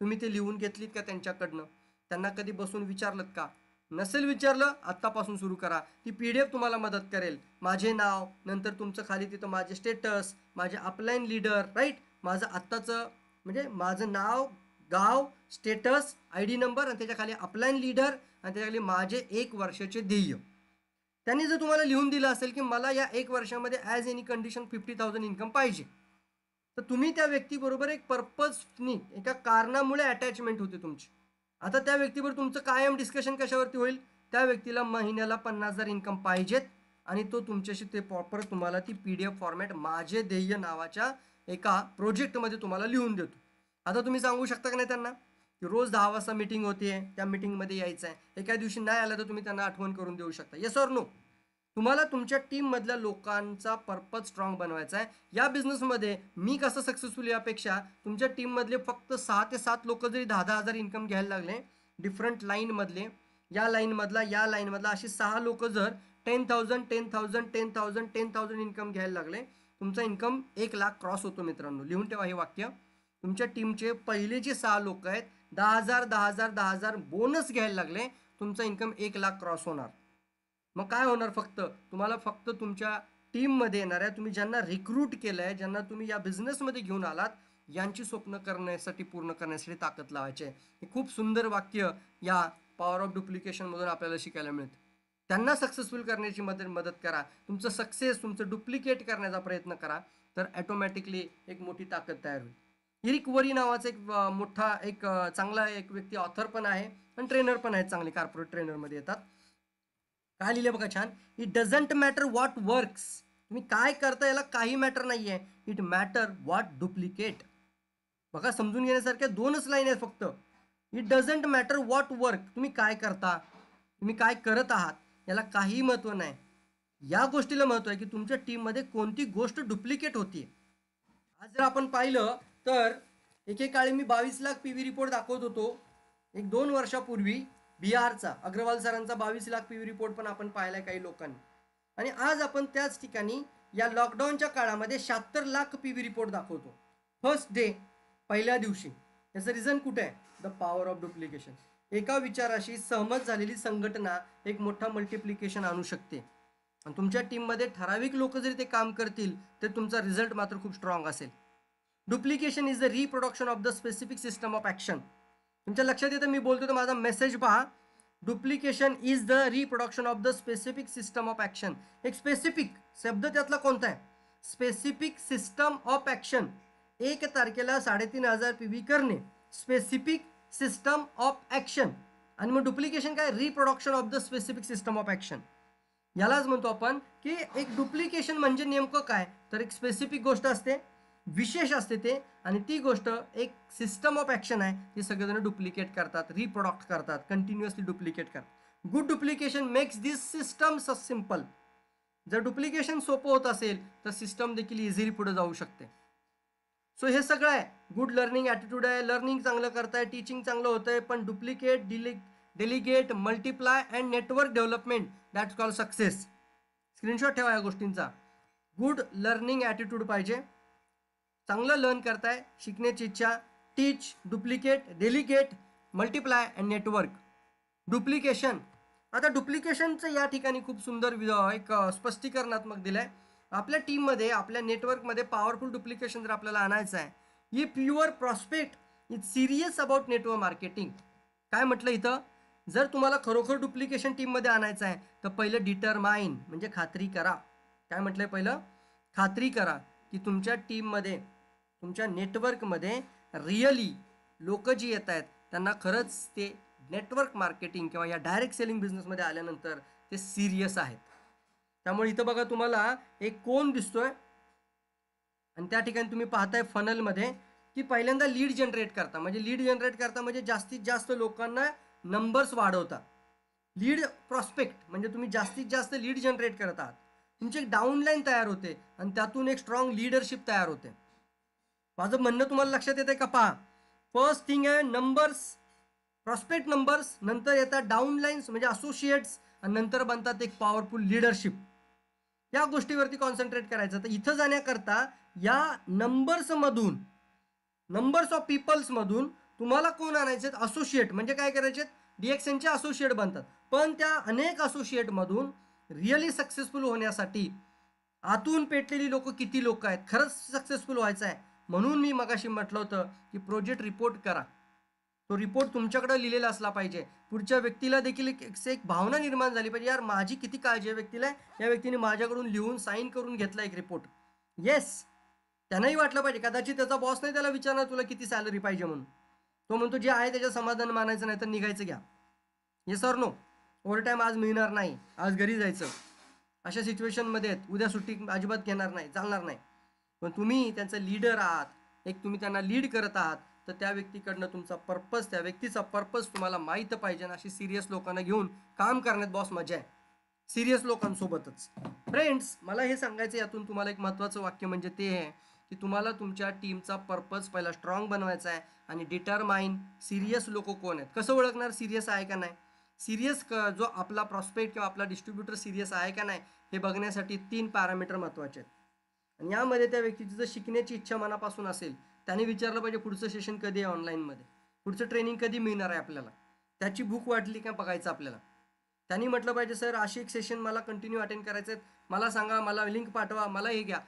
तुम्ही ते लिहून घेतलीत का त्यांच्याकडनं? त्यांना कधी बसून विचारलं का? नसेल विचारलं, आत्तापासून सुरू करा. ती PDF तुम्हाला मदत करेल. माझे नाव, नंतर तुमचं खाली तिथं माझे स्टेटस, माझे अपलाईन लीडर, राईट, माझं आत्ताचं म्हणजे माझं नाव, गाव, स्टेटस, ID नंबर आणि त्याच्या खाली अपलाईन लीडर आणि त्याच्याखाली माझे 1 वर्षाचे ध्येय. त्यांनी जर तुम्हाला लिहून दिलं असेल की मला या 1 वर्षामध्ये ॲज एनी कंडिशन 50,000 इन्कम पाहिजे, तर तुम्ही त्या व्यक्तीबरोबर एक पर्पजनी, एका कारणामुळे अटॅचमेंट होते तुमची. आता त्या व्यक्तीवर तुमचं कायम डिस्कशन कशावरती होईल? त्या व्यक्तीला महिन्याला 50,000 इन्कम पाहिजेत आणि तो तुमच्याशी ते प्रॉपर तुम्हाला ती PDF फॉर्मॅट माझे ध्येय नावाच्या एका प्रोजेक्टमध्ये तुम्हाला लिहून देतो. आता तुम्ही सांगू शकता का नाही त्यांना की रोज 10 वाजता मीटिंग होते, त्या मीटिंगमध्ये यायचं आहे. एका दिवशी नाही आलं तर तुम्ही त्यांना आठवण करून देऊ शकता. Yes or no? तुम्हाला तुमच्या टीममधल्या लोकांचा पर्पज स्ट्रॉंग बनवायचा आहे. या बिझनेसमध्ये मी कसं सक्सेसफुल यापेक्षा तुमच्या टीममधले फक्त 6 ते 7 लोक जरी 10,000 इन्कम घ्यायला लागले, डिफरंट लाईनमधले, या लाईनमधला अशी 6 लोक जर 10,000 10,000 10,000 10,000 इन्कम घ्यायला लागले, तुमचा इन्कम 1 लाख क्रॉस होतो मित्रांनो. लिहून ठेवा हे वाक्य. तुमच्या टीमचे पहिले जे 6 लोक आहेत 10,000 10,000 10,000 बोनस घ्यायला लागले, तुमचा इन्कम 1 लाख क्रॉस होणार. मग काय होणार? तुम्हाला फक्त तुमच्या टीममध्ये येणाऱ्या, तुम्ही ज्यांना रिक्रूट केलं आहे, ज्यांना तुम्ही या बिझनेसमध्ये घेऊन आलात, यांची स्वप्न पूर्ण करण्यासाठी ताकद लावायची आहे. हे खूप सुंदर वाक्य या पॉवर ऑफ डुप्लिकेशनमधून आपल्याला शिकायला मिळतं. त्यांना सक्सेसफुल करण्याची मदत करा. तुमचं सक्सेस तुमचं डुप्लिकेट करण्याचा प्रयत्न करा, तर ॲटोमॅटिकली एक मोठी ताकद तयार होईल. इरिक वरी नावाचा एक मोठा चांगला एक व्यक्ती, ऑथर पण आहे आणि ट्रेनर पण आहेत, चांगले कॉर्पोरेट ट्रेनरमध्ये येतात. काय लिहिलं बघा छान. It doesn't matter what works. तुम्ही काय करता याला काही मॅटर नाही आहे. It matter what duplicate. बघा समजून घेण्यासारख्या 2च लाईन आहेत फक्त. It doesn't matter what work. तुम्ही काय करता, तुम्ही काय करत आहात याला काही महत्त्व नाही. या गोष्टीला महत्त्व आहे की तुमच्या टीममध्ये कोणती गोष्ट डुप्लिकेट होती. आज जर आपण पाहिलं तर एकेकाळी मी 22 लाख PV रिपोर्ट दाखवत होतो. 1-2 वर्षापूर्वी बिहारचा अग्रवाल सरांचा 22 लाख PV रिपोर्ट पण आपण पाहिलाय काही लोकांनी. आणि आज आपण त्याच ठिकाणी या लॉकडाऊनच्या काळामध्ये 76 लाख PV रिपोर्ट दाखवतो फर्स्ट डे, पहिल्या दिवशी. याचं रिझन कुठे आहे? The power of duplication. एका विचाराशी सहमत झालेली संघटना एक मोठा मल्टिप्लिकेशन आणू शकते. आणि तुमच्या टीममध्ये ठराविक लोक जरी ते काम करतील तर तुमचा रिझल्ट मात्र खूप स्ट्रॉंग असेल. Duplication is the reproduction of the specific system of action. तुमच्या लक्षात येतं मी बोलतो तर माझा मेसेज पहा. Duplication is the reproduction of the specific system of action. एक स्पेसिफिक शब्द त्यातला कोणता आहे? Specific system of action. 1 तारखेला 3,500 PV करणे, स्पेसिफिक सिस्टम ऑफ ॲक्शन. आणि मग डुप्लिकेशन काय? Reproduction of the specific system of action. यालाच म्हणतो आपण की एक डुप्लिकेशन म्हणजे नेमकं काय? तर एक स्पेसिफिक गोष्ट असते, विशेष असते ते, आणि ती गोष्ट एक सिस्टम ऑफ ॲक्शन आहे. ती सगळेजण डुप्लिकेट करतात, रिप्रोडक्ट करतात, कंटिन्युअसली डुप्लिकेट करतात. गुड डुप्लिकेशन मेक्स दिस सिस्टम सिम्पल. जर डुप्लिकेशन सोपं होत असेल तर सिस्टम देखील इझिली पुढे जाऊ शकते. सो हे सगळं आहे. गुड लर्निंग ॲटिट्यूड आहे, लर्निंग चांगलं करताय, टीचिंग चांगलं होतंय, पण duplicate, delegate, multiply and network development that's call success. Screenshot ठेवा या गोष्टींचा. गुड लर्निंग ॲटिट्यूड पाहिजे, चांगलं लर्न करताय, शिकण्याची इच्छा, teach, duplicate, delegate, multiply and network. Duplication, आता डुप्लिकेशनचं या ठिकाणी खूप सुंदर एक स्पष्टीकरणात्मक दिलं आहे. आपल्या टीममध्ये, आपल्या नेटवर्कमध्ये पॉवरफुल डुप्लिकेशन जर आपल्याला आणायचं आहे, if your prospect is serious about network marketing. काय म्हटलं इथं, जर तुम्हाला खरोखर डुप्लिकेशन टीममध्ये आणायचं आहे तर पहिलं डिटरमाइन म्हणजे खात्री करा. काय म्हटलंय पहिलं, खात्री करा की तुमच्या टीममध्ये, तुमच्या नेटवर्कमध्ये रिअली लोक जी येत आहेत त्यांना खरंच ते नेटवर्क मार्केटिंग किंवा या डायरेक्ट सेलिंग बिझनेसमध्ये आल्यानंतर ते सिरियस आहेत. त्यामुळे इथं बघा तुम्हाला एक कोण दिसतोय आणि त्या ठिकाणी तुम्ही पाहताय फनलमध्ये की पहिल्यांदा लीड जनरेट करता, म्हणजे लीड जनरेट करता म्हणजे जास्तीत जास्त लोकांना नंबर्स वाढवता. लीड प्रॉस्पेक्ट म्हणजे तुम्ही जास्तीत जास्त लीड जनरेट करत आहात, तुमची एक डाऊनलाईन तयार होते आणि त्यातून एक स्ट्रॉंग लीडरशिप तयार होते. माझं म्हणणं तुम्हाला लक्षात येते का? पहा, फर्स्ट थिंग आहे नंबर्स, प्रॉस्पेक्ट नंबर्स, नंतर येतात डाऊनलाईन्स म्हणजे असोसिएट्स, आणि नंतर बनतात एक पॉवरफुल लीडरशिप. या गोष्टीवरती कॉन्सन्ट्रेट करायचं. तर इथं जाण्याकरता या नंबर्समधून, नंबर्स ऑफ पीपल्समधून तुम्हाला कोण आणायचे? असोसिएट. म्हणजे काय करायचे? DXNचे असोसिएट बनतात. पण त्या अनेक असोसिएटमधून रिअली सक्सेसफुल होण्यासाठी आतून पेटलेली लोक किती लोक आहेत, खरंच सक्सेसफुल व्हायचं आहे, म्हणून मी मगाशी म्हटलं होतं की प्रोजेक्ट रिपोर्ट करा. तो रिपोर्ट तुमच्याकडे लिहिलेला असला पाहिजे. पुढच्या व्यक्तीला देखील एक भावना निर्माण झाली पाहिजे, यार माझी किती काळजी आहे व्यक्तीला, या व्यक्तीने माझ्याकडून लिहून साईन करून घेतला एक रिपोर्ट. येस, त्यांनाही वाटलं पाहिजे. कदाचित त्याचा बॉस नाही त्याला विचारणार तुला किती सॅलरी पाहिजे म्हणून, तो म्हणतो जे आहे त्याच्या समाधान मानायचं, नाही तर निघायचं घ्या. Yes or no? Over time आज मिळणार नाही, आज घरी जायचं, अशा सिच्युएशनमध्ये उद्या सुट्टी अजिबात घेणार नाही, चालणार नाही. पण तुम्ही त्यांचा लीडर आहात, एक तुम्ही त्यांना लीड करत आहात, तर त्या व्यक्तीकडनं तुमचा पर्पज, त्या व्यक्तीचा पर्पज तुम्हाला माहीत पाहिजे. अशी सिरियस लोकांना घेऊन काम करण्यात बॉस मजा आहे, सिरियस लोकांसोबतच. फ्रेंड्स, मला हे सांगायचं यातून तुम्हाला एक महत्त्वाचं वाक्य म्हणजे ते आहे की तुम्हाला तुमच्या टीमचा पर्पज पहिला स्ट्रॉंग बनवायचा आहे आणि डिटरमाइन सिरियस लोक कोण आहेत. कसं ओळखणार सिरियस आहे का नाही? सिरियस जो आपला प्रॉस्पेक्ट किंवा आपला डिस्ट्रीब्युटर सिरियस आहे का नाही हे बघण्यासाठी 3 पॅरामीटर महत्त्वाचे आहेत. आणि यामध्ये त्या व्यक्तीची जर शिकण्याची इच्छा मनापासून असेल, त्याने विचारलं पाहिजे पुढचं सेशन कधी आहे ऑनलाईनमध्ये, पुढचं ट्रेनिंग कधी मिळणार आहे आपल्याला, त्याची भूक वाटली का बघायचं आपल्याला. त्यांनी म्हटलं पाहिजे सर अशी एक सेशन मला कंटिन्यू अटेंड करायचं आहे, मला सांगा, मला लिंक पाठवा, मला हे घ्या.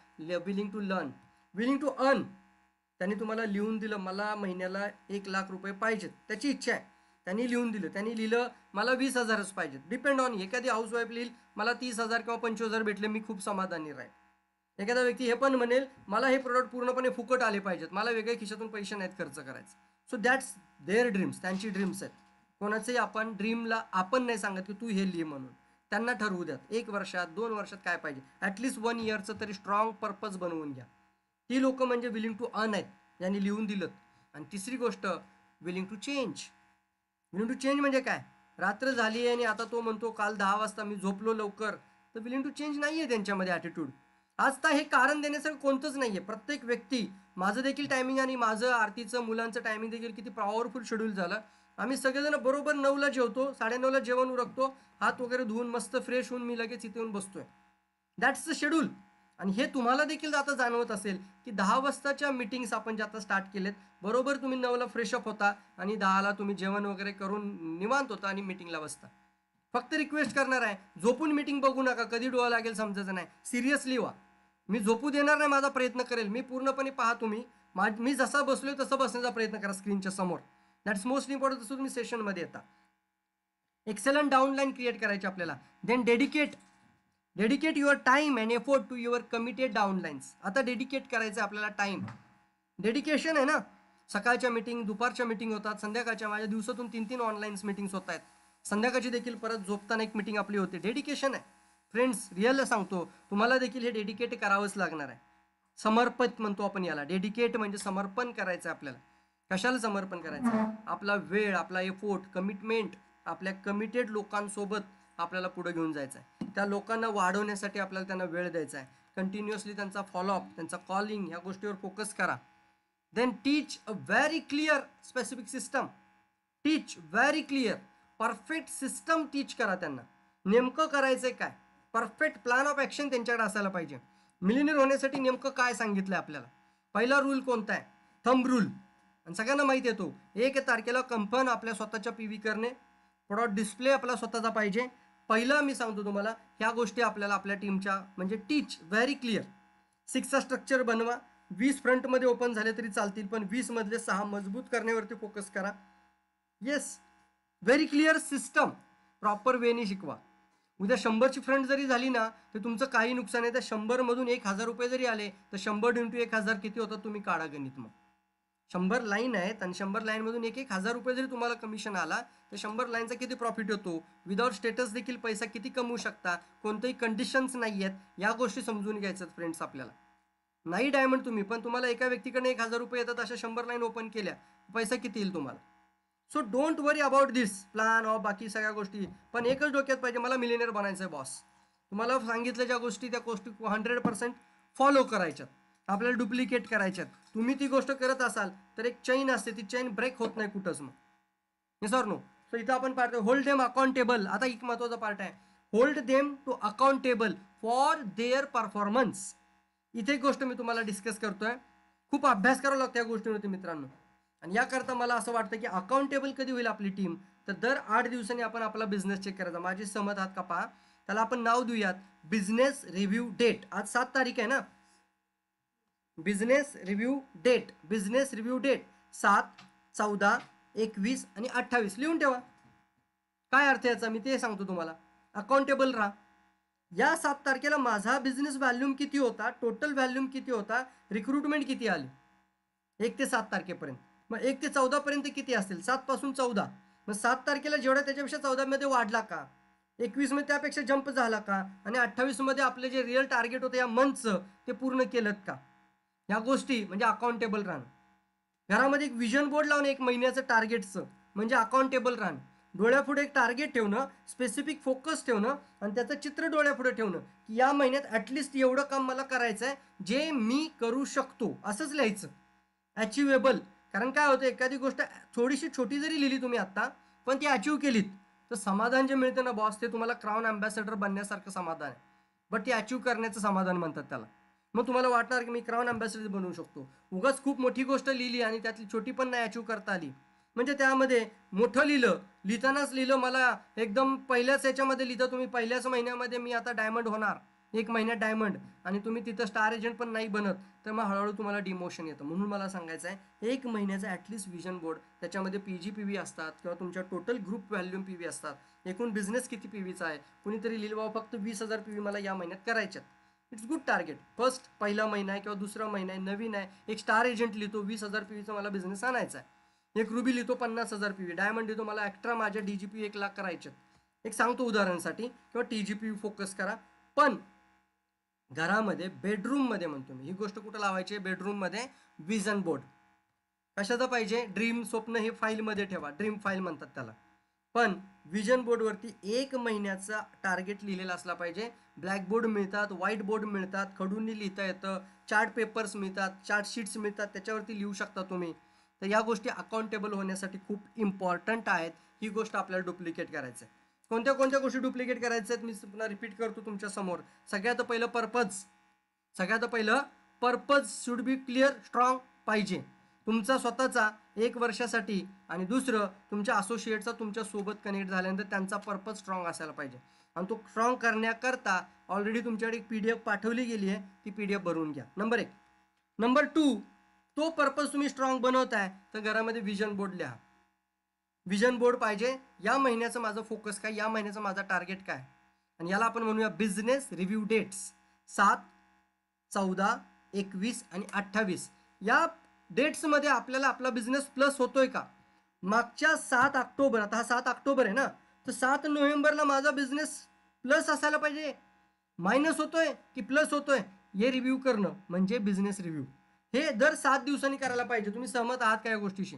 Willing to learn, willing to earn. त्यांनी तुम्हाला लिहून दिलं मला महिन्याला 1,00,000 रुपये पाहिजेत, त्याची इच्छा आहे, त्यांनी लिहून दिलं. त्यांनी लिहिलं मला 20,000च पाहिजेत. डिपेंड ऑन, एखादी हाऊसवाईफ लिहिल मला 30,000 किंवा 25,000 भेटले मी खूप समाधानी राहील. एखादा व्यक्ती हे पण म्हणेल मला हे प्रोडक्ट पूर्णपणे फुकट आले पाहिजेत, मला वेगळ्या खिशातून पैसे नाहीत खर्च करायचे. सो दॅट्स देअर ड्रीम्स, त्यांची ड्रीम्स आहेत. कोणाचंही आपण ड्रीमला आपण नाही सांगत की तू हे लिहि म्हणून, त्यांना ठरवू द्यात 1 वर्षात 2 वर्षात काय पाहिजे, ॲटलिस्ट 1 इयरचं तरी स्ट्रॉंग पर्पज बनवून घ्या. ती लोक म्हणजे विलिंग टू अर्न आहेत, ज्यांनी लिहून दिलं. आणि तिसरी गोष्ट willing to change. Willing to change म्हणजे काय? रात्र झाली आहे आणि आता तो म्हणतो काल 10 वाजता मी झोपलो लवकर, तर विलिंग टू चेंज नाही आहे त्यांच्यामध्ये ॲटिट्यूड. आज तर हे कारण देण्यासारखं कोणतंच नाही आहे. प्रत्येक व्यक्ती, माझं देखील टायमिंग आणि माझं आरतीचं मुलांचं टायमिंग देखील किती पॉवरफुल शेड्यूल झालं. आम्ही सगळेजण बरोबर 9ला जेवतो, 9:30ला जेवण उरकतो, हात वगैरे धुवून मस्त फ्रेश होऊन मी लगेच इथे येऊन बसतोय. That's the schedule. आणि हे तुम्हाला देखील आता जाणवत असेल की 10 वाजताच्या मीटिंग्स आपण जे आता स्टार्ट केलेत, बरोबर तुम्ही 9ला फ्रेशअप होता आणि 10ला तुम्ही जेवण वगैरे करून निवांत होता आणि मीटिंगला बसता. फक्त रिक्वेस्ट करणार आहे, झोपून मीटिंग बघू नका, कधी डोळा लागेल समजायचं नाही. सिरियसली व्हा. मी झोपू देणार नाही, माझा प्रयत्न करेल, मी पूर्णपणे पहा. तुम्ही मी जसा बसलोय तसं बसण्याचा प्रयत्न करा स्क्रीनच्या समोर. That's most important. तसं तुम्ही सेशनमध्ये येता. एक्सेलंट डाऊनलाईन क्रिएट करायची आपल्याला. Then dedicate your time and effort to your committed downlines. आता डेडिकेट करायचं आपल्याला टाइम. डेडिकेशन आहे ना, सकाळच्या मीटिंग, दुपारच्या मीटिंग होतात, संध्याकाळच्या, माझ्या दिवसातून 3-3 ऑनलाईन मीटिंग्स होत आहेत. संध्याकाळची देखील परत झोपताना एक मीटिंग आपली होते. डेडिकेशन आहे फ्रेंड्स. रिअल सांगतो, तुम्हाला देखील हे डेडिकेट करावंच लागणार आहे. समर्पित म्हणतो आपण याला. डेडिकेट म्हणजे समर्पण करायचं आपल्याला. कशाला समर्पण करायचं? आपला वेळ, आपला एफोर्ट, कमिटमेंट, आपल्या कमिटेड लोकांसोबत आपल्याला पुढे घेऊन जायचं आहे. त्या लोकांना वाढवण्यासाठी आपल्याला त्यांना वेळ द्यायचा आहे. कंटिन्युअसली त्यांचा फॉलोअप, त्यांचा कॉलिंग ह्या गोष्टीवर फोकस करा. Then teach a very clear specific system. Teach very clear perfect system teach करा त्यांना. नेमकं करायचंय काय, परफेक्ट प्लॅन ऑफ ॲक्शन त्यांच्याकडे असायला पाहिजे. मिलिनियर होण्यासाठी नेमकं काय सांगितलंय आपल्याला. पहिला रूल कोणता आहे, थंब रूल. आणि सगळ्यांना माहिती येतो 1 तारखेला कंपन आपल्या स्वतःच्या PV करणे, प्रॉडक्ट डिस्प्ले आपला स्वतःचा पाहिजे. पहिलं मी सांगतो तुम्हाला ह्या गोष्टी आपल्याला आपल्या टीमच्या म्हणजे टीच व्हेरी क्लिअर. 6चा स्ट्रक्चर बनवा. 20 फ्रंटमध्ये ओपन झाले तरी चालतील, पण 20 मधले 6 मजबूत करण्यावरती फोकस करा. Yes, very clear system proper वेने शिकवा. उद्या 100ची फ्रंट जरी झाली ना तर तुमचं काही नुकसान नाही. तर 100 मधून 1000 रुपये जरी आले तर 100 × 1000 किती होतं तुम्ही काढा गणित. मग 100 लाईन आहेत आणि 100 लाईनमधून 1000 रुपये जरी तुम्हाला कमिशन आला तर 100 लाईनचा किती प्रॉफिट होतो. विदाउट स्टेटस देखील पैसा किती कमवू शकता, कोणतेही कंडिशन्स नाही आहेत. या गोष्टी समजून घ्यायच्यात फ्रेंड्स आपल्याला. नाही डायमंड तुम्ही, पण तुम्हाला एका व्यक्तीकडे 1000 रुपये येतात, अशा 100 लाईन ओपन केल्या पैसा किती येईल तुम्हाला. So don't worry about this plan of बाकी सगळ्या गोष्टी. पण एकच डोक्यात पाहिजे, मला मिलिनियर बनायचं आहे बॉस. तुम्हाला सांगितलं ज्या गोष्टी त्या गोष्टी 100% फॉलो करायच्यात, आपल्याला डुप्लिकेट करायच्यात. तुम्ही ती गोष्ट करत असाल तर एक चैन असते, ती चैन ब्रेक होत नाही कुठंच. मग येस ऑर नो. सो इथं आपण पाहतो होल्ड देम अकाउंटेबल. आता एक महत्त्वाचा पार्ट आहे, hold them to accountable for their performance. इथे एक गोष्ट मी तुम्हाला डिस्कस करतोय, खूप अभ्यास करावा लागतो या गोष्टीवरती मित्रांनो. आणि याकरता मला असं वाटतं की अकाउंटेबल कधी होईल आपली टीम, तर दर 8 दिवसांनी आपण आपला बिझनेस चेक करायचा. माझी सहमत आहात का पहा. त्याला आपण नाव देऊयात बिझनेस रिव्ह्यू डेट. आज 7 तारीख आहे ना. Business review date, business review date 7, 14, 21 आणि 28 लिहून ठेवा. काय अर्थ याचा मी ते सांगतो तुम्हाला. अकाउंटेबल राहा. या 7 तारखेला माझा बिझनेस व्हॅल्यूम किती होता, टोटल व्हॅल्यूम किती होता, रिक्रुटमेंट किती आली 1 ते 7 तारखेपर्यंत. मग 1 ते 14 पर्यंत किती असतील, 7 पासून 14. मग 7 तारखेला जेवढा त्याच्यापेक्षा 14 मध्ये वाढला का, 21 मध्ये त्यापेक्षा जंप झाला का, आणि 28 मध्ये आपले जे रिअल टार्गेट होते या मंथचं ते पूर्ण केलं का. ह्या गोष्टी म्हणजे अकाउंटेबल राहणं. घरामध्ये एक विजन बोर्ड लावणं 1 महिन्याचं टार्गेटचं म्हणजे अकाउंटेबल राहणं. डोळ्यापुढे एक टार्गेट ठेवणं, स्पेसिफिक फोकस ठेवणं आणि त्याचं चित्र डोळ्यापुढे ठेवणं की या महिन्यात ॲटलिस्ट एवढं काम मला करायचं आहे जे मी करू शकतो, असंच लिहायचं. अचिवेबल. कारण काय होतं, एखादी गोष्ट थोडीशी छोटी जरी लिहिली तुम्ही आत्ता पण ती अचीव केलीत तर समाधान जे मिळतं ना बॉस, ते तुम्हाला क्राऊन अँबॅसेडर बनण्यासारखं समाधान आहे. बट ती अचीव करण्याचं समाधान म्हणतात त्याला. मग तुम्हाला वाटणार की मी क्राऊन अँबॅसेडर बनवू शकतो. उगाच खूप मोठी गोष्ट लिहिली आणि त्यातली छोटी पण नाही अचीव करता आली म्हणजे त्यामध्ये मोठं लिहिलं, लिहितानाच लिहिलं मला एकदम पहिल्याच याच्यामध्ये लिहितं तुम्ही पहिल्याच महिन्यामध्ये मी आता डायमंड होणार, 1 महिन्यात डायमंड, आणि तुम्ही तिथं स्टार एजंट पण नाही बनत, तर मग हळूहळू तुम्हाला डिमोशन येतं. म्हणून मला सांगायचं आहे 1 महिन्याचा ॲटलिस्ट विजन बोर्ड, त्याच्यामध्ये PG-PV असतात किंवा तुमच्या टोटल ग्रुप व्हॅल्यूम PV असतात. एकूण बिझनेस किती PVचा आहे, कुणीतरी लिहिलं बाबा फक्त 20,000 PV मला या महिन्यात करायच्यात. It's good target. फर्स्ट पहिला महिना आहे किंवा दुसरा महिना आहे, नवीन आहे, एक स्टार एजंट लिहितो 20,000 PVचा मला बिझनेस आणायचा आहे. एक रुबी लिहितो 50,000 PV, डायमंड लिहितो मला एक्स्ट्रा माझ्या DGP 1 लाख करायचे. एक सांगतो उदाहरणासाठी, किंवा TGP फोकस करा. पण घरामध्ये बेडरूममध्ये म्हणतो मी, ही गोष्ट कुठं लावायची आहे, बेडरूममध्ये विजन बोर्ड कशाचा पाहिजे, ड्रीम स्वप्न हे फाईलमध्ये ठेवा, ड्रीम फाईल म्हणतात त्याला. पण विजन बोर्डवरती 1 महिन्याचा टार्गेट लिहिलेला असला पाहिजे. ब्लॅकबोर्ड मिळतात, व्हाईट बोर्ड मिळतात, खडूंनी लिहिता येतं, चार्ट पेपर्स मिळतात, चार्ट शीट्स मिळतात, त्याच्यावरती लिहू शकता तुम्ही. तर या गोष्टी अकाउंटेबल होण्यासाठी खूप इम्पॉर्टंट आहेत. ही गोष्ट आपल्याला डुप्लिकेट करायचं आहे. कोणत्या कोणत्या गोष्टी डुप्लिकेट करायच्या आहेत मी पुन्हा रिपीट करतो तुमच्या समोर. सगळ्यात पहिलं purpose should be clear, strong पाहिजे तुमचा स्वतःचा 1 वर्षासाठी, आणि दुसरं तुमच्या असोसिएटचा तुमच्या सोबत कनेक्ट झाल्यानंतर त्यांचा पर्पज स्ट्रॉंग असायला पाहिजे. आणि तो स्ट्रॉंग करण्याकरता ऑलरेडी तुमच्याकडे एक PDF पाठवली गेली आहे, ती PDF भरून घ्या. नंबर 1. नंबर 2, तो पर्पज तुम्ही स्ट्रॉंग बनवताय तर घरामध्ये विजन बोर्ड लिहा. विजन बोर्ड पाहिजे. या महिन्याचं माझं फोकस काय, या महिन्याचं माझा टार्गेट काय, आणि याला आपण म्हणूया बिझनेस रिव्ह्यू डेट्स. 7, 14, 21 आणि 28 या डेट्समध्ये आपल्याला आपला बिझनेस प्लस होतोय का. मागच्या 7 ऑक्टोबर, आता हा 7 ऑक्टोबर आहे ना, तर 7 नोव्हेंबरला माझा बिझनेस प्लस असायला पाहिजे, मायनस होतोय की प्लस होतोय, हे रिव्ह्यू करणं म्हणजे बिझनेस रिव्ह्यू. हे दर 7 दिवसांनी करायला पाहिजे. तुम्ही सहमत आहात का या गोष्टीशी.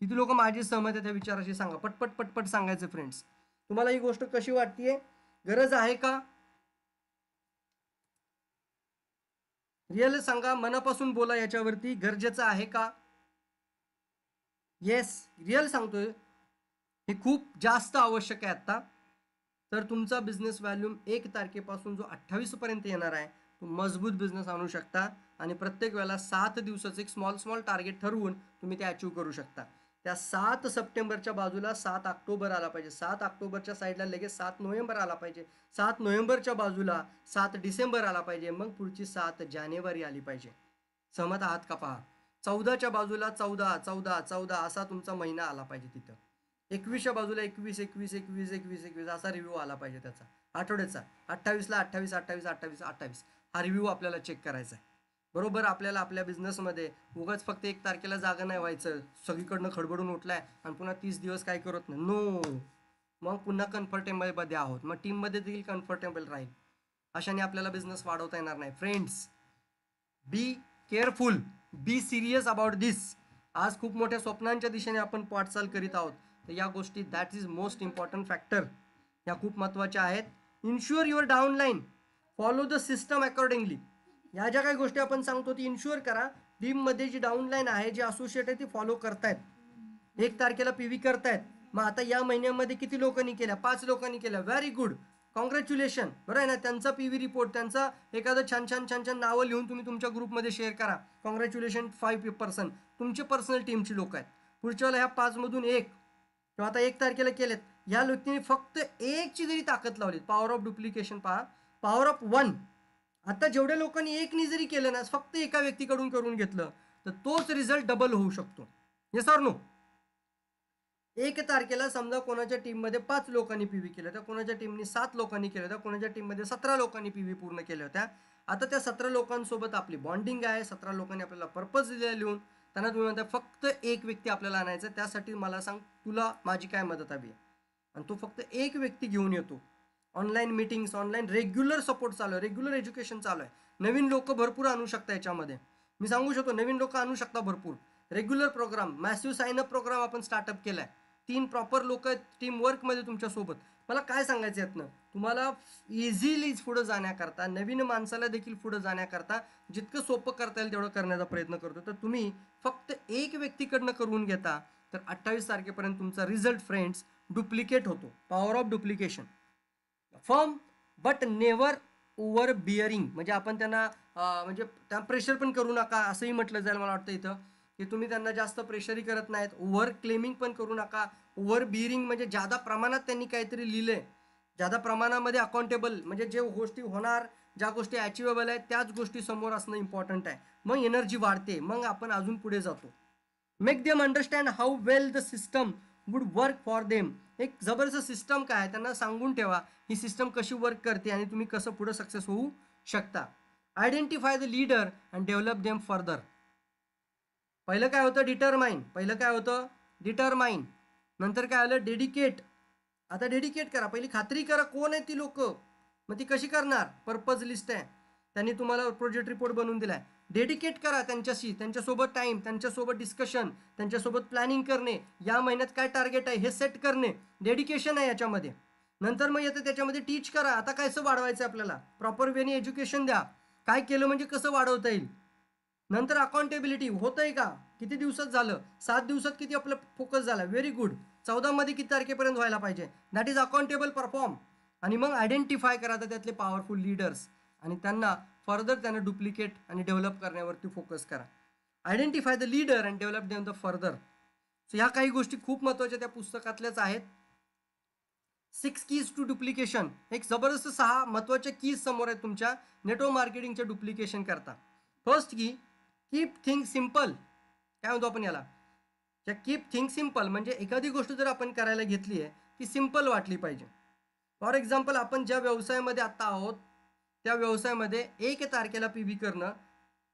किती लोक माझी सहमत आहे त्या विचाराशी सांगा. पटपट पटपट सांगायचं फ्रेंड्स. तुम्हाला ही गोष्ट कशी वाटतेय? गरज आहे का? रिअल सांगा, मनापासून बोला याच्यावरती. गरजेचं आहे का? येस, रिअल सांगतोय. हे खूप जास्त आवश्यक आहे आता. तर तुमचा बिझनेस व्हॅल्यूम 1 तारखेपासून जो 28 पर्यंत येणार आहे, तो मजबूत बिझनेस आणू शकता. आणि प्रत्येक वेळेला 7 दिवसाचं एक स्मॉल टार्गेट ठरवून तुम्ही ते अचीव करू शकता. त्या 7 सप्टेंबरच्या बाजूला 7 ऑक्टोबर आला पाहिजे, 7 ऑक्टोबरच्या साईडला लगेच 7 नोव्हेंबर आला पाहिजे, 7 नोव्हेंबरच्या बाजूला 7 डिसेंबर आला पाहिजे, मग पुढची 7 जानेवारी आली पाहिजे. सहमत आहात का? पहा, 14च्या बाजूला 14, 14, 14 असा तुमचा महिना आला पाहिजे तिथं. 21च्या बाजूला 21, 21, 21, 21, 21 असा रिव्ह्यू आला पाहिजे त्याचा आठवड्याचा. 28ला 28, 28, 28, 28 हा रिव्ह्यू आपल्याला चेक करायचा आहे. बरोबर. आपल्याला आपल्या बिझनेसमध्ये उगाच फक्त 1 तारखेला जागा नाही व्हायचं, सगळीकडनं खडबडून उठलाय आणि पुन्हा 30 दिवस काय करत नाही. नो, मग पुन्हा कम्फर्टेबलमध्ये आहोत, मग टीममध्ये देखील कम्फर्टेबल राहील. अशाने आपल्याला बिझनेस वाढवता येणार नाही. Friends, be careful, be serious about this. आज खूप मोठ्या स्वप्नांच्या दिशेने आपण वाटचाल करीत आहोत. तर या गोष्टी, that is most important factor, या खूप महत्त्वाच्या आहेत. Ensure your downline, follow the system accordingly. या ज्या काही गोष्टी आपण सांगतो ती इन्शुअर करा. टीममध्ये जी डाऊनलाईन आहे, जे असोसिएट आहे, ती फॉलो करतायत. 1 तारखेला PV करतायत. मग आता या महिन्यामध्ये किती लोकांनी केल्या? 5 लोकांनी केल्या. Very good, congratulation. बरं आहे ना. त्यांचा PV रिपोर्ट, त्यांचा एखादं छान छान छान छान नावं लिहून तुम्ही तुमच्या ग्रुपमध्ये शेअर करा. कॉंग्रॅच्युलेशन 5%. तुमचे पर्सनल टीमची लोक आहेत. पुढच्या वेळेला ह्या 5 मधून 1 किंवा आता 1 तारखेला केलेत, या व्यक्तीने फक्त 1 ची जरी ताकद लावली, पॉवर ऑफ डुप्लिकेशन पहा, पॉवर ऑफ 1. आता जेवढ्या लोकांनी 1 नी जरी केलं ना, फक्त एका व्यक्तीकडून करून घेतलं, तर तोच रिझल्ट डबल होऊ शकतो. Yes or no? 1 तारखेला समजा कोणाच्या टीममध्ये 5 लोकांनी PV केलं, तर कोणाच्या टीमने 7 लोकांनी केलं, तर कोणाच्या टीममध्ये 17 लोकांनी PV पूर्ण केल्या होत्या. आता त्या 17 लोकांसोबत आपली बॉन्डिंग आहे. 17 लोकांनी आपल्याला पर्पज दिलेला लिहून. त्यांना तुम्ही म्हणता फक्त 1 व्यक्ती आपल्याला आणायचा, त्यासाठी मला सांग तुला माझी काय मदत हवी आहे. आणि तो फक्त 1 व्यक्ती घेऊन येतो. Online meetings, online regular support चालू आहे, रेग्युलर एज्युकेशन चालू आहे. नवीन लोक भरपूर आणू शकता याच्यामध्ये. मी सांगू शकतो नवीन लोक आणू शकता भरपूर. Regular programme, massive sign up programme आपण स्टार्टअप केला आहे. 3 प्रॉपर लोक आहेत टीम वर्कमध्ये तुमच्यासोबत. मला काय सांगायचं यातनं, तुम्हाला इझिली पुढं जाण्याकरता, नवीन माणसाला देखील पुढं जाण्याकरता जितकं सोपं करता येईल तेवढं करण्याचा प्रयत्न करतो. तर तुम्ही फक्त 1 व्यक्तीकडनं करून घेता, तर 28 तारखेपर्यंत तुमचा रिझल्ट फ्रेंड्स डुप्लिकेट होतो. Power of duplication. Firm but never over bearing. म्हणजे आपण त्यांना म्हणजे त्या प्रेशर पण करू नका असंही म्हटलं जाईल मला वाटतं इथं, की तुम्ही त्यांना जास्त प्रेशरही करत नाहीत. ओव्हर क्लेमिंग पण करू नका. ओव्हर बिअरिंग म्हणजे जादा प्रमाणात त्यांनी काहीतरी लिहिलंय, जादा प्रमाणामध्ये अकाउंटेबल, म्हणजे जे गोष्टी होणार, ज्या गोष्टी अचिवेबल आहेत त्याच गोष्टी समोर असणं इम्पॉर्टंट आहे. मग एनर्जी वाढते, मग आपण अजून पुढे जातो. Make them understand how well the system would work for them. एक जबरदस्त सिस्टम काय आहे त्यांना सांगून ठेवा, ही सिस्टम कशी वर्क करते आणि तुम्ही कसं पुढे सक्सेस होऊ शकता. Identify the leader and develop them further. पहिलं काय होतं? डिटरमाइन. नंतर काय आलं? डेडिकेट. आता डेडिकेट करा. पहिली खात्री करा कोण आहे ती लोक. मग ती कशी करणार? पर्पज लिस्ट आहे, त्यांनी तुम्हाला प्रोजेक्ट रिपोर्ट बनवून दिलाय. डेडिकेट करा त्यांच्याशी, त्यांच्यासोबत टाइम, त्यांच्यासोबत डिस्कशन, त्यांच्यासोबत प्लॅनिंग करणे, या महिन्यात काय टार्गेट आहे हे सेट करणे, डेडिकेशन आहे याच्यामध्ये. नंतर मग येतं त्याच्यामध्ये टीच करा. आता कसं वाढवायचं आपल्याला, प्रॉपर वेने एज्युकेशन द्या, काय केलं म्हणजे कसं वाढवता येईल. नंतर अकाउंटेबिलिटी, होतंय का, किती दिवसात झालं, 7 दिवसात किती आपलं फोकस झाला, व्हेरी गुड. 14 मध्ये किती तारखेपर्यंत व्हायला पाहिजे, दॅट इज अकाउंटेबल परफॉर्म. आणि मग आयडेंटिफाय करा त्यातले पॉवरफुल लीडर्स आणि त्यांना फर्दर त्यांना डुप्लिकेट आणि डेव्हलप करण्यावरती फोकस करा. Identify the leader and develop them the further. So ह्या काही गोष्टी खूप महत्त्वाच्या त्या पुस्तकातल्याच आहेत. 6 कीज टू डुप्लिकेशन. एक जबरदस्त 6 महत्त्वाच्या कीज समोर आहेत तुमच्या नेटवर्क मार्केटिंगचे डुप्लिकेशन करता. फर्स्ट की, कीप थिंग सिम्पल. काय म्हणतो आपण याला? कीप थिंग सिम्पल म्हणजे एखादी गोष्ट जर आपण करायला घेतली आहे ती सिम्पल वाटली पाहिजे. फॉर एक्झाम्पल, आपण ज्या व्यवसायामध्ये आता आहोत त्या व्यवसायामध्ये 1 तारखेला PV करणं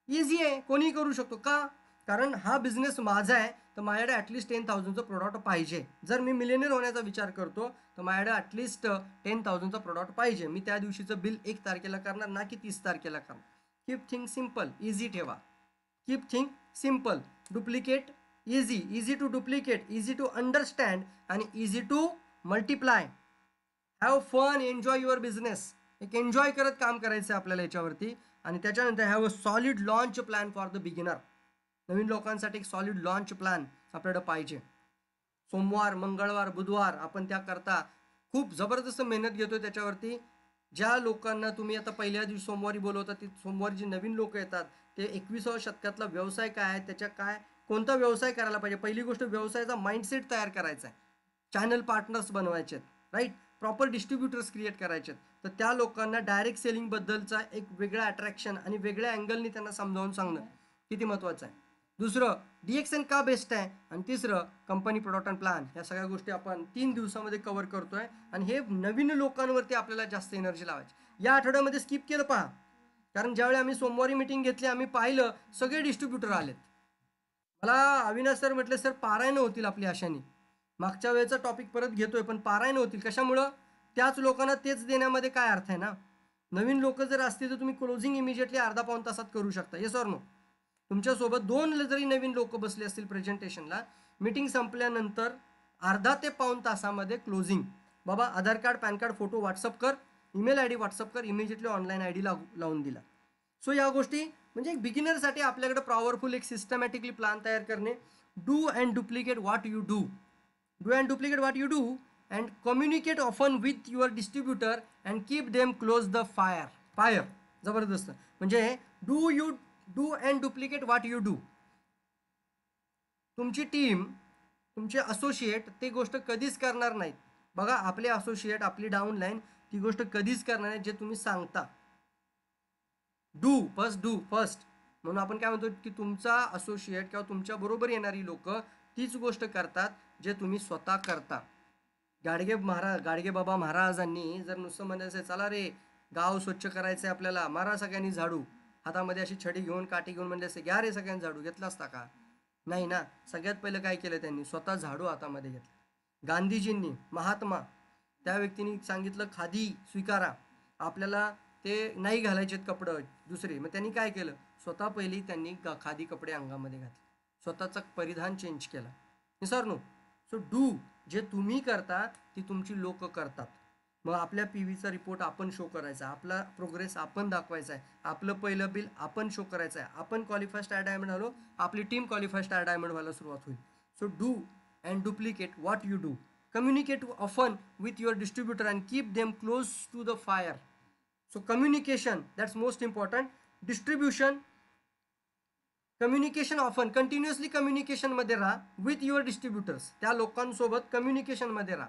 इझी आहे, कोणीही करू शकतो. का? कारण हा बिझनेस माझा आहे, तर माझ्याकडे ॲटलिस्ट 10,000चं प्रोडक्ट पाहिजे. जर मी मिलेनियर होण्याचा विचार करतो तर माझ्याकडे ॲटलिस्ट 10,000चं प्रोडक्ट पाहिजे. मी त्या दिवशीचं बिल 1 तारखेला करणार, ना की 30 तारखेला करणार. कीप थिंग सिम्पल, इझी ठेवा. Keep thing simple. Duplicate easy to duplicate, easy to understand आणि easy to multiply. Have fun, enjoy your business. एक एन्जॉय करत काम करायचं आहे आपल्याला याच्यावरती. आणि त्याच्यानंतर have a solid launch plan for the beginner. नवीन लोकांसाठी एक सॉलिड लॉन्च प्लॅन आपल्याकडे पाहिजे. सोमवार, मंगळवार, बुधवार आपण त्याकरता खूप जबरदस्त मेहनत घेतोय त्याच्यावरती. ज्या लोकांना तुम्ही आता पहिल्या दिवशी सोमवारी बोलवता, ती सोमवारी जी नवीन लोक येतात ते 21व्या शतकातला व्यवसाय काय आहे, त्याच्या काय कोणता व्यवसाय करायला पाहिजे. पहिली गोष्ट व्यवसायाचा माइंडसेट तयार करायचा आहे. चॅनल पार्टनर्स बनवायचे आहेत, राईट. प्रॉपर डिस्ट्रीब्युटर्स क्रिएट करायचे आहेत. तर त्या लोकांना डायरेक्ट सेलिंगबद्दलचा एक वेगळा अट्रॅक्शन आणि वेगळ्या अँगलनी त्यांना समजावून सांगणं किती महत्त्वाचं आहे. दुसरं, DXN का बेस्ट आहे. आणि तिसरं, कंपनी प्रोडक्ट अँड प्लॅन. ह्या सगळ्या गोष्टी आपण 3 दिवसामध्ये कव्हर करतोय. आणि हे नवीन लोकांवरती आपल्याला जास्त एनर्जी लावायची. या आठवड्यामध्ये स्किप केलं पहा, कारण ज्यावेळी आम्ही सोमवारी मीटिंग घेतली, आम्ही पाहिलं सगळे डिस्ट्रीब्युटर आलेत. मला अविनाश सर म्हटले, सर पारायण होतील आपली आशानी. मागच्या वेळेचा टॉपिक परत घेतोय, पण पारायण होतील कशामुळं? त्याच लोकांना तेच देण्यामध्ये काय अर्थ आहे ना. नवीन लोक जर असतील तर तुम्ही क्लोजिंग इमिजिएटली अर्धा पाऊण तासात करू शकता. Yes or no? तुमच्यासोबत 2 जरी नवीन लोक बसले असतील प्रेझेंटेशनला, मीटिंग संपल्यानंतर अर्धा ते पाऊण तासामध्ये क्लोजिंग. बाबा Aadhaar card, PAN card, photo WhatsApp कर, ईमेल ID व्हॉट्सअप कर, इमिजिएटली ऑनलाईन ID लावून दिला. सो या गोष्टी म्हणजे एक बिगिनरसाठी आपल्याकडे पॉवरफुल एक सिस्टमॅटिकली प्लॅन तयार करणे. Do and duplicate what you do. Do and duplicate what you do and communicate often with your distributor and keep them close the fire. जबरदस्त. म्हणजे do and duplicate what you do. तुमची team, तुमचे associate ते गोष्ट कधीच करणार नाहीत. बघा, आपले असोसिएट, आपली डाऊनलाईन ती गोष्ट कधीच करणार नाही जे तुम्ही सांगता. Do first. म्हणून आपण काय म्हणतो की तुमचा असोसिएट किंवा तुमच्या बरोबर येणारी लोक तीच गोष्ट करतात जे तुम्ही स्वतः करता. गाडगे बाबा महाराजांनी जर नुसतं म्हणायचं, चला रे गाव स्वच्छ करायचंय आपल्याला, मारा सगळ्यांनी झाडू, हातामध्ये अशी छडी घेऊन काठी घेऊन म्हणले असते, घ्या रे सगळ्यांनी झाडू, घेतला असता का? नाही ना. सगळ्यात पहिलं काय केलं त्यांनी? स्वतः झाडू हातामध्ये घेतला. गांधीजींनी, महात्मा, त्या व्यक्तींनी सांगितलं खादी स्वीकारा, आपल्याला ते नाही घालायचे कपडे दुसरे. मग त्यांनी काय केलं? स्वतः पहिली त्यांनी खादी कपडे अंगामध्ये घातले, स्वतःचा परिधान चेंज केला. Sir no. सो डू, जे तुम्ही करता ती तुमची लोक करतात. मग आपल्या PVचा रिपोर्ट आपण शो करायचा, आपला प्रोग्रेस आपण दाखवायचा आहे, आपलं पहिलं बिल आपण शो करायचं आहे, आपण क्वालिफाय स्टार डायमंड झालो, आपली टीम क्वालिफाय स्टार डायमंड व्हायला सुरुवात होईल. So do and duplicate what you do. Communicate often with your distributor and keep them close to the fire. So communication, that's most important. Distribution, communication often, continuously कम्युनिकेशनमध्ये राहा with your distributors. त्या लोकांसोबत कम्युनिकेशनमध्ये राहा.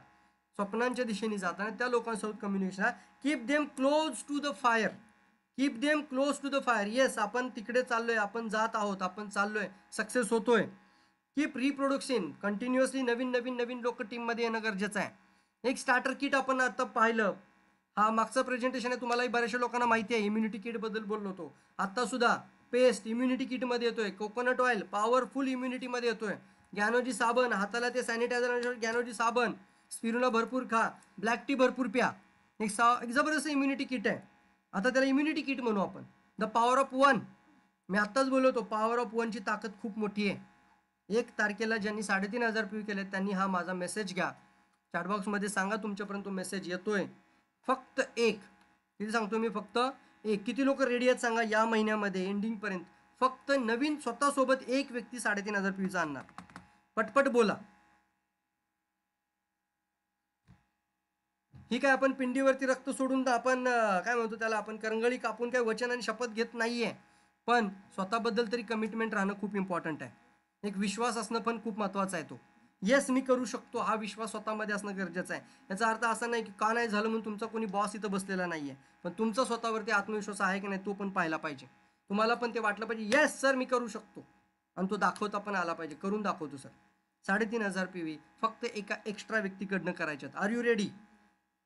स्वप्नांच्या दिशेने जाताना त्या लोकांसोबत कम्युनिकेशन राहा. Keep them close to the fire. Keep them close to the fire. Yes, आपण तिकडे चाललोय, आपण जात आहोत, आपण चाललोय, सक्सेस होतोय. कीप रिप्रोडक्शन, कंटिन्युअसली नवीन लोक टीममध्ये येणं गरजेचं आहे. एक स्टार्टर किट आपण आता पाहिलं, हा मागचं प्रेझेंटेशन आहे, तुम्हालाही बऱ्याचशा लोकांना माहिती आहे. इम्युनिटी किट बद्दल बोललो होतो. आता सुद्धा पेस्ट इम्युनिटी किटमध्ये येतोय, कोकोनट ऑइल पॉवरफुल इम्युनिटीमध्ये येतोय, गॅनोजी साबण, हाताला ते सॅनिटायझर गॅनोजी साबण, स्पिरुला भरपूर खा, ब्लॅक टी भरपूर प्या. एक जबरदस्त इम्युनिटी किट आहे. आता त्याला इम्युनिटी किट म्हणू आपण. The power of one. मी आत्ताच बोललो होतो, पॉवर ऑफ वनची ताकद खूप मोठी आहे. 1 तारखेला ज्यांनी 3,500 PV केले त्यांनी हा माझा मेसेज घ्या, चॅटबॉक्समध्ये सांगा तुमच्यापर्यंत तो मेसेज येतोय. फक्त एक, किती सांगतो मी, फक्त एक. किती लोक रेडी आहेत सांगा या महिन्यामध्ये एंडिंगपर्यंत? फक्त नवीन स्वतःसोबत एक व्यक्ती 3,500 PVचा आणणार. पटपट बोला. ही काय आपण पिंडीवरती रक्त सोडून आपण काय म्हणतो त्याला, आपण करंगळी कापून काय वचन आणि शपथ घेत नाहीये. पण स्वतःबद्दल तरी कमिटमेंट राहणं खूप इम्पॉर्टंट आहे. एक विश्वास असणं पण खूप महत्त्वाचं आहे. तो येस मी करू शकतो हा विश्वास स्वतःमध्ये असणं गरजेचं आहे. याचा अर्थ असा नाही की का नाही झालं म्हणून तुमचा कोणी बॉस इथं बसलेला नाहीये, पण तुमचा स्वतःवरती आत्मविश्वास आहे की नाही तो पण पाहायला पाहिजे. तुम्हाला पण ते वाटलं पाहिजे, येस सर मी करू शकतो, आणि तो दाखवता पण आला पाहिजे. करून दाखवतो सर. 3,500 PV फक्त एका एक्स्ट्रा व्यक्तीकडनं करायच्यात. Are you ready?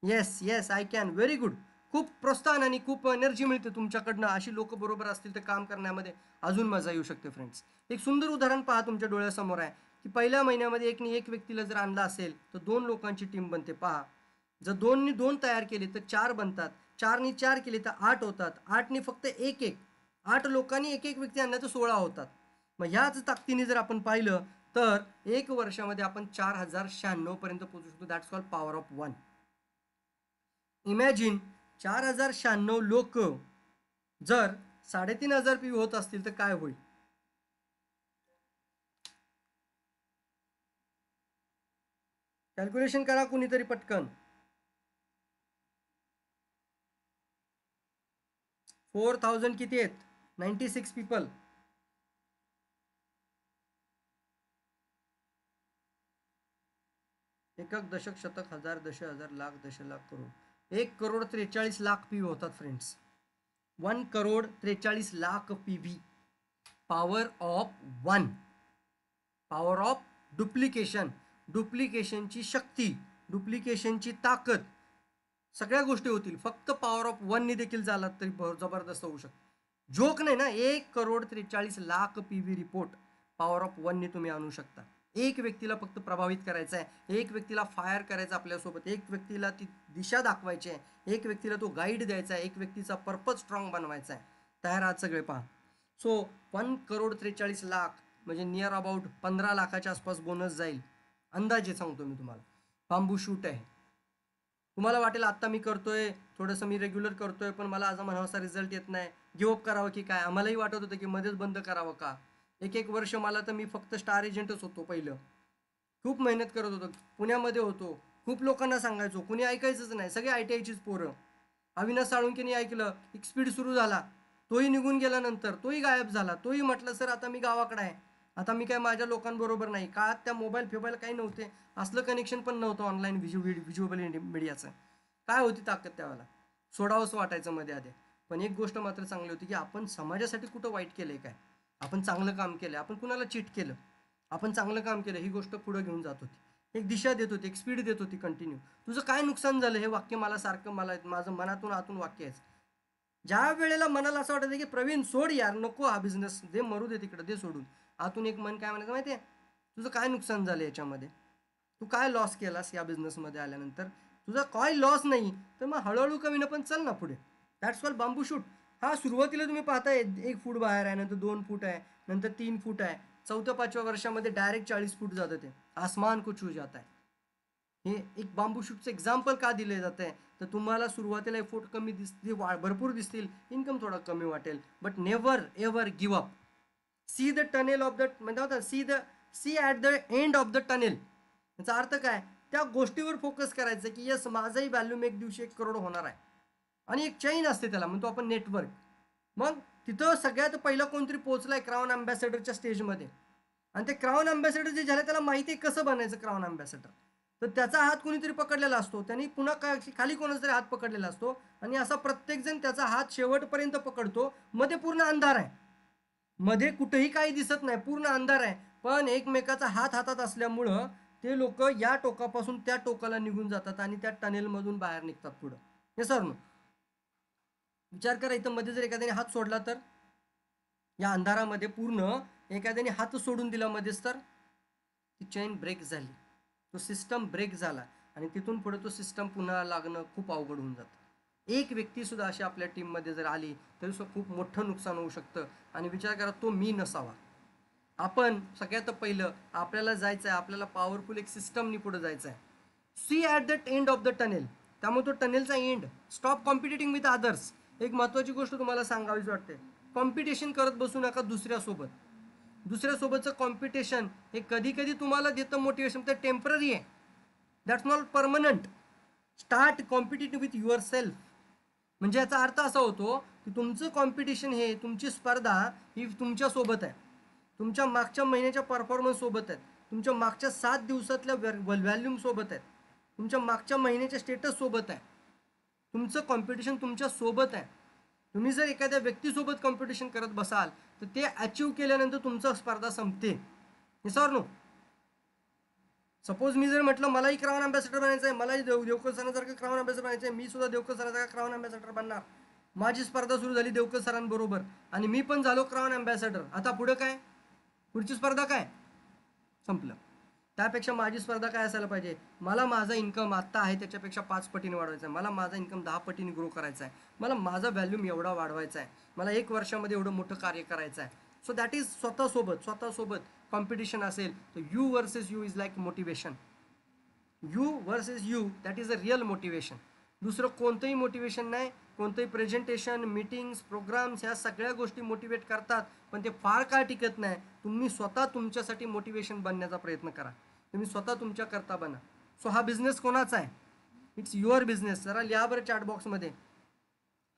Yes I can. Very good. खूप प्रोत्साहन आणि खूप एनर्जी मिळते तुमच्याकडनं. अशी लोक बरोबर असतील तर काम करण्यामध्ये अजून मजा येऊ शकते. फ्रेंड्स, एक सुंदर उदाहरण पहा तुमच्या डोळ्यासमोर आहे की पहिल्या महिन्यामध्ये एक व्यक्तीला जर आणला असेल तर 2 लोकांची टीम बनते. पहा, जर 2नी 2 तयार केले तर 4 बनतात, 4नी 4 केले तर 8 होतात, 8नी फक्त एक 8 लोकांनी एक व्यक्ती आणल्या तर 16 होतात. मग ह्याच ताकदीने जर आपण पाहिलं तर एक वर्षामध्ये आपण 4096 पर्यंत पोहोचू शकतो. That's called power of 1. Imagine 4096 लोक जर 3500 PV होत असतील तर काय होईल? कॅल्क्युलेशन करा कुणीतरी पटकन. 4000 किती आहेत? 96 पीपल. एकक, दशक, शतक, हजार, दश हजार, लाख, दशलाख, करोड. 1,43,00,000 PV होतात friends. 1,43,00,000 PV. Power of 1. Power of duplication. डुप्लिकेशनची शक्ती, डुप्लिकेशनची ताकद, सगळ्या गोष्टी होतील. फक्त पॉवर ऑफ 1 देखील झाला तरी जबरदस्त होऊ शकतो. जोक नाही ना. 1,43,00,000 PV रिपोर्ट पॉवर ऑफ 1 तुम्ही आणू शकता. एक व्यक्तीला फक्त प्रभावित करायचा आहे, एक व्यक्तीला फायर करायचं आपल्यासोबत, एक व्यक्तीला ती दिशा दाखवायची आहे, एक व्यक्तीला तो गाईड द्यायचा आहे, एक व्यक्तीचा पर्पज स्ट्रॉंग बनवायचा आहे. तयार आहात सगळे? पहा. सो 1,43,00,000 म्हणजे नियर अबाउट 15 लाखाच्या आसपास बोनस जाईल. अंदाजे सांगतो मी तुम्हाला. बांबू शूट आहे. तुम्हाला वाटेल आत्ता मी करतोय, थोडंसं मी रेग्युलर करतोय, पण मला आज म्हणावासा रिझल्ट येत नाही, गिवअप करावं की काय. आम्हालाही वाटत होतं की मध्येच बंद करावं का. एक वर्ष मला तर मी फक्त स्टार एजंटच होतो पहिलं. खूप मेहनत करत होतो, पुण्यामध्ये होतो, खूप लोकांना सांगायचो, कुणी ऐकायचंच नाही. सगळे ITIचीच पोरं. अविनाश साळुंकेनी ऐकलं, एक स्पीड सुरू झाला, तोही निघून गेल्यानंतर तोही गायब झाला. तोही म्हटलं सर आता मी गावाकडे आहे, आता मी काय माझ्या लोकांबरोबर नाही. काळात त्या मोबाईल फेबाईल काही नव्हते, असलं कनेक्शन पण नव्हतं ऑनलाईन व्हिज्युअल मीडियाचं. काय होती ताकद त्यावेळेला, सोडावंसं वाटायचं मध्ये आधी. पण एक गोष्ट मात्र चांगली होती की आपण समाजासाठी कुठं वाईट केलंय काय, आपण चांगलं काम केलं, आपण कुणाला चीट केलं, आपण चांगलं काम केलं, ही गोष्ट पुढं घेऊन जात होती. एक दिशा देत होती, एक स्पीड देत होती कंटिन्यू. तुझं काय नुकसान झालं हे वाक्य मला सारखं, मला माझं मनातून आतून वाक्य आहे. ज्या वेळेला मनाला असं वाटायचं की प्रवीण सोड यार, नको हा बिझनेस, दे मरू दे तिकडं, दे सोडून, आतून एक मन काय म्हणायचं माहिती आहे, तुझं काय नुकसान झालं याच्यामध्ये, तू काय लॉस केलास या बिझनेसमध्ये आल्यानंतर. तुझा काय लॉस नाही तर मग हळूहळू कमी ना पण चल ना पुढे. That's call bamboo shoot. हा सुरुवातीला तुम्ही पाहताय 1 फूट बाहेर आहे, नंतर 2 फूट आहे, नंतर 3 फूट आहे, 4-5व्या वर्षामध्ये डायरेक्ट 40 फूट जातं. ते आसमान को छू जात आहे. हे एक बांबू शूटचं एक्झाम्पल का दिले जात आहे, तर तुम्हाला सुरुवातीला एफोर्ट कमी दिसतील, भरपूर दिसतील, इन्कम थोडा कमी वाटेल, but never ever give up. See the tunnel of the, म्हणजे होता see at the end of the tunnel. याचा अर्थ काय, त्या गोष्टीवर फोकस करायचं की यस माझंही व्हॅल्यूम एक दिवशी 1 करोड होणार आहे. आणि एक चैन असते त्याला, म्हणतो आपण नेटवर्क. मग तिथं सगळ्यात पहिला कोणतरी पोहोचलाय क्राऊन अँबॅसेडरच्या स्टेजमध्ये, आणि ते क्राऊन अँबॅसेडर जे झाले त्याला माहिती आहे कसं बनायचं क्राऊन अँबॅसेडर. तर त्याचा हात कुणीतरी पकडलेला असतो, त्यांनी पुन्हा खाली कोणाचा तरी हात पकडलेला असतो, आणि असा प्रत्येकजण त्याचा हात शेवटपर्यंत पकडतो. मध्ये पूर्ण अंधार आहे, मध्ये कुठेही काही दिसत नाही, पूर्ण अंधार आहे, पण एकमेकाचा हात हातात असल्यामुळं ते लोक या टोकापासून त्या टोकाला निघून जातात आणि त्या टनेलमधून बाहेर निघतात पुढं. हे सर नो विचार करा, इथं मध्ये जर एखाद्याने हात सोडला तर, या अंधारामध्ये पूर्ण एखाद्याने हात सोडून दिला मध्येच, तर ती चेन ब्रेक झाली, तो सिस्टम ब्रेक झाला, आणि तिथून पुढे तो सिस्टम पुन्हा लागणं खूप अवघड होऊन जातं. एक व्यक्ती सुद्धा अशी आपल्या टीममध्ये जर आली तरी सुद्धा खूप मोठं नुकसान होऊ शकतं. आणि विचार करा, तो मी नसावा. आपण सगळ्यात पहिलं आपल्याला जायचं आहे, आपल्याला पॉवरफुल एक सिस्टमनी पुढे जायचं आहे. See at the end of the tunnel. त्यामुळे तो टनेलचा end, stop competing with others. एक महत्त्वाची गोष्ट तुम्हाला सांगावीच वाटते, कॉम्पिटिशन करत बसू नका दुसऱ्यासोबत. दुसऱ्यासोबतचं कॉम्पिटिशन हे कधी कधी तुम्हाला देतं मोटिवेशन, तर टेम्पररी आहे, that's not permanent. Start competitive with your self. म्हणजे याचा अर्थ असा होतो की तुमचं कॉम्पिटिशन, हे तुमची स्पर्धा ही तुमच्यासोबत आहे, तुमच्या मागच्या महिन्याच्या परफॉर्मन्स सोबत आहेत, तुमच्या मागच्या 7 दिवसातल्या व्हॅल्यूम सोबत आहेत, तुमच्या मागच्या महिन्याच्या स्टेटस सोबत आहे. तुमचं कॉम्पिटिशन तुमच्या सोबत आहे. तुम्ही जर एखाद्या व्यक्तीसोबत कॉम्पिटिशन करत बसाल तर ते अचीव केल्यानंतर तुमचं स्पर्धा संपते. हे सर नो. सपोज मी जर म्हटलं मलाही क्राऊन अँबॅसेडर बनायचं आहे, मलाही देवकर सरांसारखं क्राऊन अँबॅसेडर बनायचं आहे, मी सुद्धा देवकर सरांसारखा क्राऊन अँबॅसेडर बनणार. माझी स्पर्धा सुरू झाली देवकर सरांबरोबर आणि मी पण झालो क्राऊन अँबॅसेडर. आता पुढं काय, पुढची स्पर्धा काय, संपलं. त्यापेक्षा माझी स्पर्धा काय असायला पाहिजे, मला माझा इन्कम आत्ता आहे त्याच्यापेक्षा 5 पटीने वाढवायचा आहे, मला माझा इन्कम 10 पटीने ग्रो करायचा आहे, मला माझा व्हॅल्यूम एवढा वाढवायचा आहे, मला 1 वर्षामध्ये एवढं मोठं कार्य करायचं आहे. सो दॅट इज स्वतःसोबत कॉम्पिटिशन असेल तर you versus you is like motivation. You versus you that is a real motivation. दुसरं कोणतंही मोटिवेशन नाही. कोणतंही प्रेझेंटेशन, मीटिंग्स, प्रोग्राम्स ह्या सगळ्या गोष्टी मोटिवेट करतात, पण ते फार काळ टिकत नाही. तुम्ही स्वतः तुमच्यासाठी मोटिवेशन बनण्याचा प्रयत्न करा. तुम्ही स्वतः तुमच्याकरता बना. सो हा बिझनेस कोणाचा आहे? It's your business. जरा लिहा बरं चॅट बॉक्समध्ये,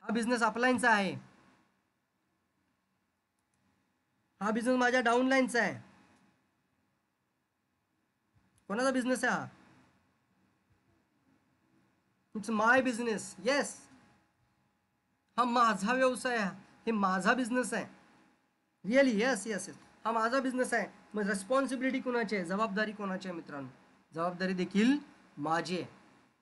हा बिझनेस अपलाईनचा आहे. हा बिझनेस माझ्या डाऊनलाईनचा आहे. कोणाचा बिझनेस आहे हा? It's my business. येस, हा माझा व्यवसाय आहे. हे माझा बिझनेस आहे. रिअली येस येस येस, हा माझा बिझनेस आहे. मग रेस्पॉन्सिबिलिटी कोणाची आहे? जबाबदारी कोणाची आहे मित्रांनो? जबाबदारी देखील माझी आहे.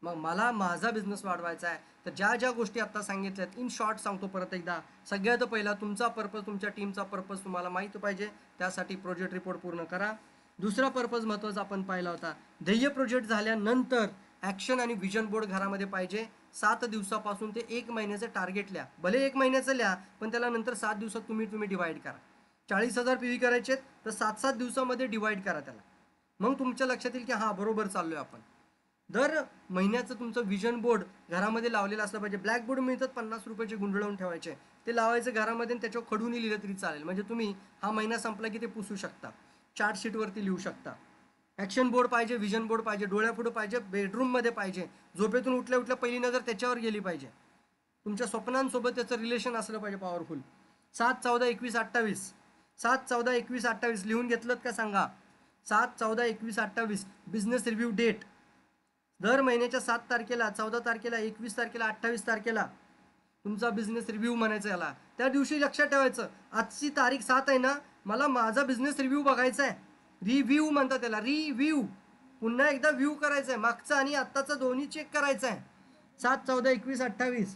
मग मला माझा बिझनेस वाढवायचा आहे. तर ज्या ज्या गोष्टी आता सांगितल्यात इन शॉर्ट सांगतो परत एकदा. सगळ्यात पहिला तुमचा पर्पज, तुमच्या टीमचा पर्पज तुम्हाला माहिती पाहिजे. त्यासाठी प्रोजेक्ट रिपोर्ट पूर्ण करा. दुसरा पर्पज महत्त्वाचा आपण पाहिला होता. ध्येय प्रोजेक्ट झाल्यानंतर ॲक्शन आणि विजन बोर्ड घरामध्ये पाहिजे. 7 दिवसापासून ते 1 महिन्याचं टार्गेट लिहा. भले 1 महिन्याचं लिहा, पण त्याला नंतर 7 दिवसात तुम्ही डिवाईड करा. 40,000 PV करायचे तर 7-7 दिवसामध्ये डिवाईड करा त्याला. मग तुमच्या लक्षात येईल की हां बरोबर चाललोय आपण. दर महिन्याचं तुमचं विजन बोर्ड घरामध्ये लावलेलं असलं पाहिजे. ब्लॅक बोर्ड मिळतात 50 रुपयाचे गुंडळवून ठेवायचे, ते लावायचं घरामध्ये आणि त्याच्यावर खडूनही लिहिलं तरी चालेल. म्हणजे तुम्ही हा महिना संपला की ते पुसू शकता. चार्टशीटवरती लिहू शकता. ॲक्शन बोर्ड पाहिजे, विजन बोर्ड पाहिजे, डोळ्यापुढं पाहिजे, बेडरूममध्ये पाहिजे. झोपेतून उठल्या उठल्या पहिली नजर त्याच्यावर गेली पाहिजे. तुमच्या स्वप्नांसोबत त्याचं रिलेशन असलं पाहिजे पॉवरफुल. 7-14-21-28, 7-14-21-28 लिहून घेतलं का सांगा? 7-14-21-28 बिझनेस रिव्ह्यू डेट. दर महिन्याच्या 7 तारखेला, 14 तारखेला, 21 तारखेला, 28 तारखेला तुमचा बिझनेस रिव्ह्यू म्हणायचं याला. त्या दिवशी लक्षात ठेवायचं, आजची तारीख 7 आहे ना, मला माझा बिझनेस रिव्ह्यू बघायचा आहे. रिव्ह्यू म्हणतात त्याला, रिव्ह्यू. पुन्हा एकदा व्ह्यू करायचं आहे, मागचा आणि आत्ताचा दोन्ही चेक करायचं आहे. 7-14-21-28.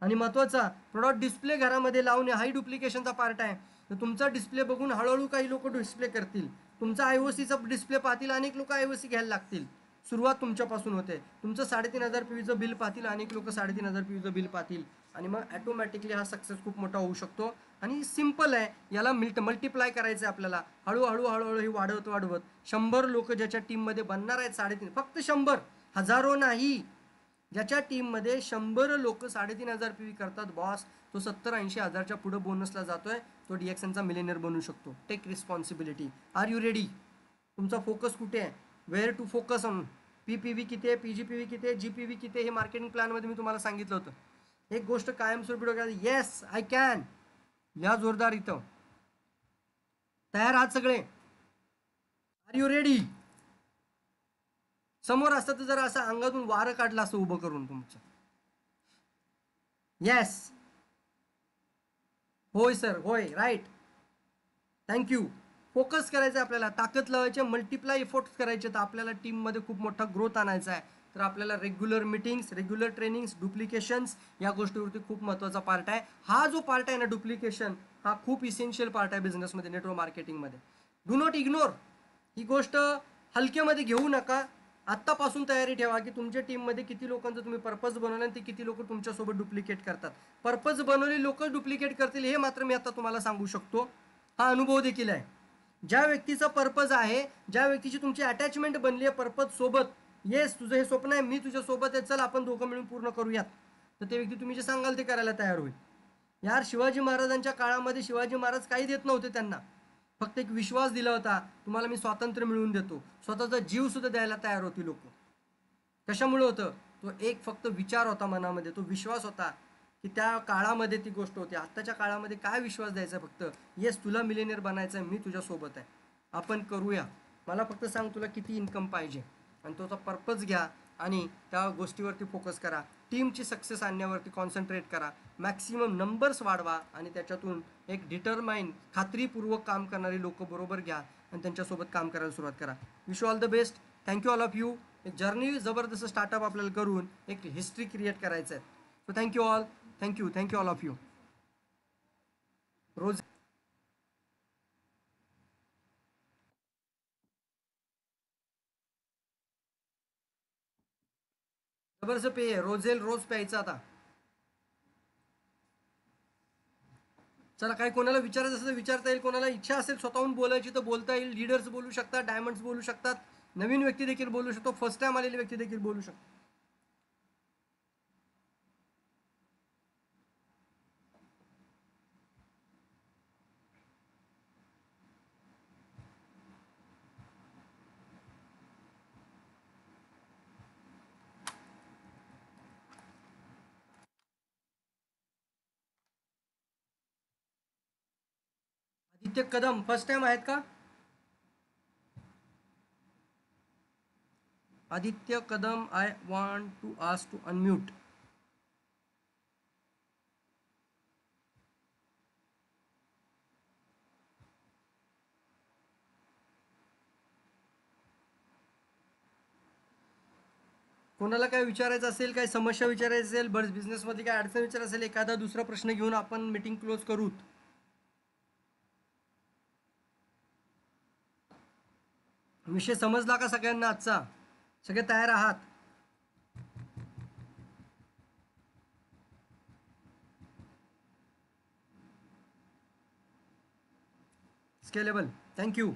आणि महत्त्वाचा, प्रॉडक्ट डिस्प्ले घरामध्ये लावणे हाही डुप्लिकेशनचा पार्ट आहे. तर तुमचा डिस्प्ले बघून हळूहळू काही लोक डिस्प्ले करतील. तुमचा IOCचा डिस्प्ले पाहतील, अनेक लोक IOC घ्यायला लागतील. सुरुवात तुमच्यापासून होते. तुमचं 3,500 PVचं बिल पाहतील, अनेक लोक 3,500 PVचं बिल पाहतील, आणि मग ॲटोमॅटिकली हा सक्सेस खूप मोठा होऊ शकतो. आणि सिम्पल आहे, याला मल्टिप्लाय करायचं आहे आपल्याला. हळूहळू हळूहळू हे वाढवत 100 लोक ज्याच्या टीममध्ये बनणार आहेत, 3.5, फक्त 100, हजारो नाही. ज्याच्या टीममध्ये 100 लोक 3,500 PV करतात बॉस, तो 70-80 हजारच्या पुढं बोनसला जातोय. तो DXNचा मिलेनियर बनू शकतो. Take responsibility. Are you ready? तुमचा फोकस कुठे आहे? Where to focus on. PPV किती आहे, PGPV किती आहे, GPV किती आहे, हे मार्केटिंग प्लॅनमध्ये मी तुम्हाला सांगितलं होतं. एक गोष्ट कायमस्वरूपी डोक्यात, येस आय कॅन. या जोरदार इथं. तयार आहात सगळे? Are you ready? समोर असतं तर जरा असं अंगातून वारं काढलं असं उभं करून तुमचं. येस, होय सर, होय, राईट, थँक्यू. फोकस करायचं आहे आपल्याला, ताकद लावायचे, मल्टिप्लाय एफोर्ट्स करायचे. तर आपल्याला टीममध्ये खूप मोठा ग्रोथ आणायचा आहे. तर आपल्याला regular meetings, regular trainings, duplications या गोष्टीवरती खूप महत्त्वाचा पार्ट आहे. हा जो पार्ट आहे ना डुप्लिकेशन, हा खूप इसेन्शियल पार्ट आहे बिझनेसमध्ये, नेटवर्क मार्केटिंगमध्ये. Do not ignore. ही गोष्ट हलक्यामध्ये घेऊ नका. आत्तापासून तयारी ठेवा की तुमच्या टीममध्ये किती लोकांचं तुम्ही पर्पज बनवलं आणि ते किती लोक तुमच्यासोबत डुप्लिकेट करतात. पर्पज बनवलेली लोक डुप्लिकेट करतील हे मात्र मी आता तुम्हाला सांगू शकतो. हा अनुभव देखील आहे. ज्या व्यक्तीचा पर्पज आहे, ज्या व्यक्तीची तुमची अटॅचमेंट बनली आहे पर्पज सोबत, येस तुझं हे स्वप्न आहे, मी तुझ्या सोबत आहे, चल आपण दोघं मिळून पूर्ण करूयात, तर ते व्यक्ती तुम्ही जे सांगाल ते करायला तयार होईल. यार शिवाजी महाराजांच्या काळामध्ये शिवाजी महाराज काही देत नव्हते त्यांना, फक्त एक विश्वास दिला होता, तुम्हाला मी स्वातंत्र्य मिळवून देतो. स्वतःचा जीव सुद्धा द्यायला तयार होती लोक. कशामुळे होतं? तो एक फक्त विचार होता मनामध्ये, तो विश्वास होता की त्या काळामध्ये ती गोष्ट होती. आत्ताच्या काळामध्ये काय विश्वास द्यायचा? फक्त येस तुला मिलेनियर बनायचं आहे, मी तुझ्यासोबत आहे, आपण करूया, मला फक्त सांग तुला किती इन्कम पाहिजे, आणि तोचा पर्पज घ्या आणि त्या गोष्टीवरती फोकस करा. टीमची सक्सेस आणण्यावरती कॉन्सन्ट्रेट करा, मॅक्सिमम नंबर्स वाढवा, आणि त्याच्यातून एक डिटरमाइन खात्रीपूर्वक काम करणारी लोक बरोबर घ्या आणि त्यांच्यासोबत काम करायला सुरुवात करा. Wish all the best. Thank you all of you. एक जर्नी जबरदस्त स्टार्टअप आपल्याला करून एक हिस्ट्री क्रिएट करायचं आहे. So thank you all. Thank you all of you. रोज जबरदस्त पेय आहे, रोज प्यायचं आता. चला, काही कोणाला विचारायचं असेल तर विचारता येईल, कोणाला इच्छा असेल स्वतःहून बोलायची तर बोलता येईल. लीडर्स बोलू शकतात, डायमंड्स बोलू शकतात, नवीन व्यक्ती देखील बोलू शकतो, फर्स्ट टाइम आलेली व्यक्ती देखील बोलू शकतो. आदित्य कदम फर्स्ट टाइम आहेत का? Aditya Kadam, I want to ask to unmute. कोणाला काय विचारायचं असेल, काय समस्या विचारायची असेल, बिझनेसमध्ये काय अडचण विचारायचं असेल, एखादा दुसरा प्रश्न घेऊन आपण मीटिंग क्लोज करूत. विषय समजला का सगळ्यांना आजचा? सगळे तयार आहात? Scalable, thank you.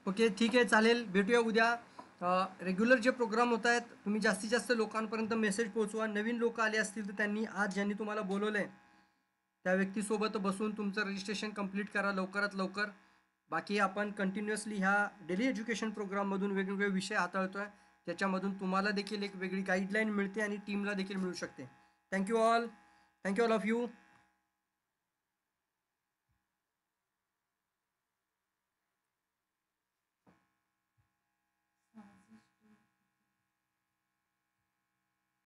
ओके, ठीक आहे, चालेल, भेटूया उद्या. रेग्युलर जे प्रोग्राम होत आहेत, तुम्ही जास्तीत जास्त लोकांपर्यंत मेसेज पोहोचवा. नवीन लोक आले असतील तर त्यांनी आज ज्यांनी तुम्हाला बोलवलं आहे त्या व्यक्तीसोबत बसून तुमचं रजिस्ट्रेशन कंप्लीट करा लवकरात लवकर. बाकी आपण कंटिन्युअसली ह्या डेली एज्युकेशन प्रोग्राममधून वेगवेगळे विषय हाताळतो आहे, त्याच्यामधून तुम्हाला देखील एक वेगळी गाईडलाईन मिळते आणि टीमला देखील मिळू शकते. Thank you all of you.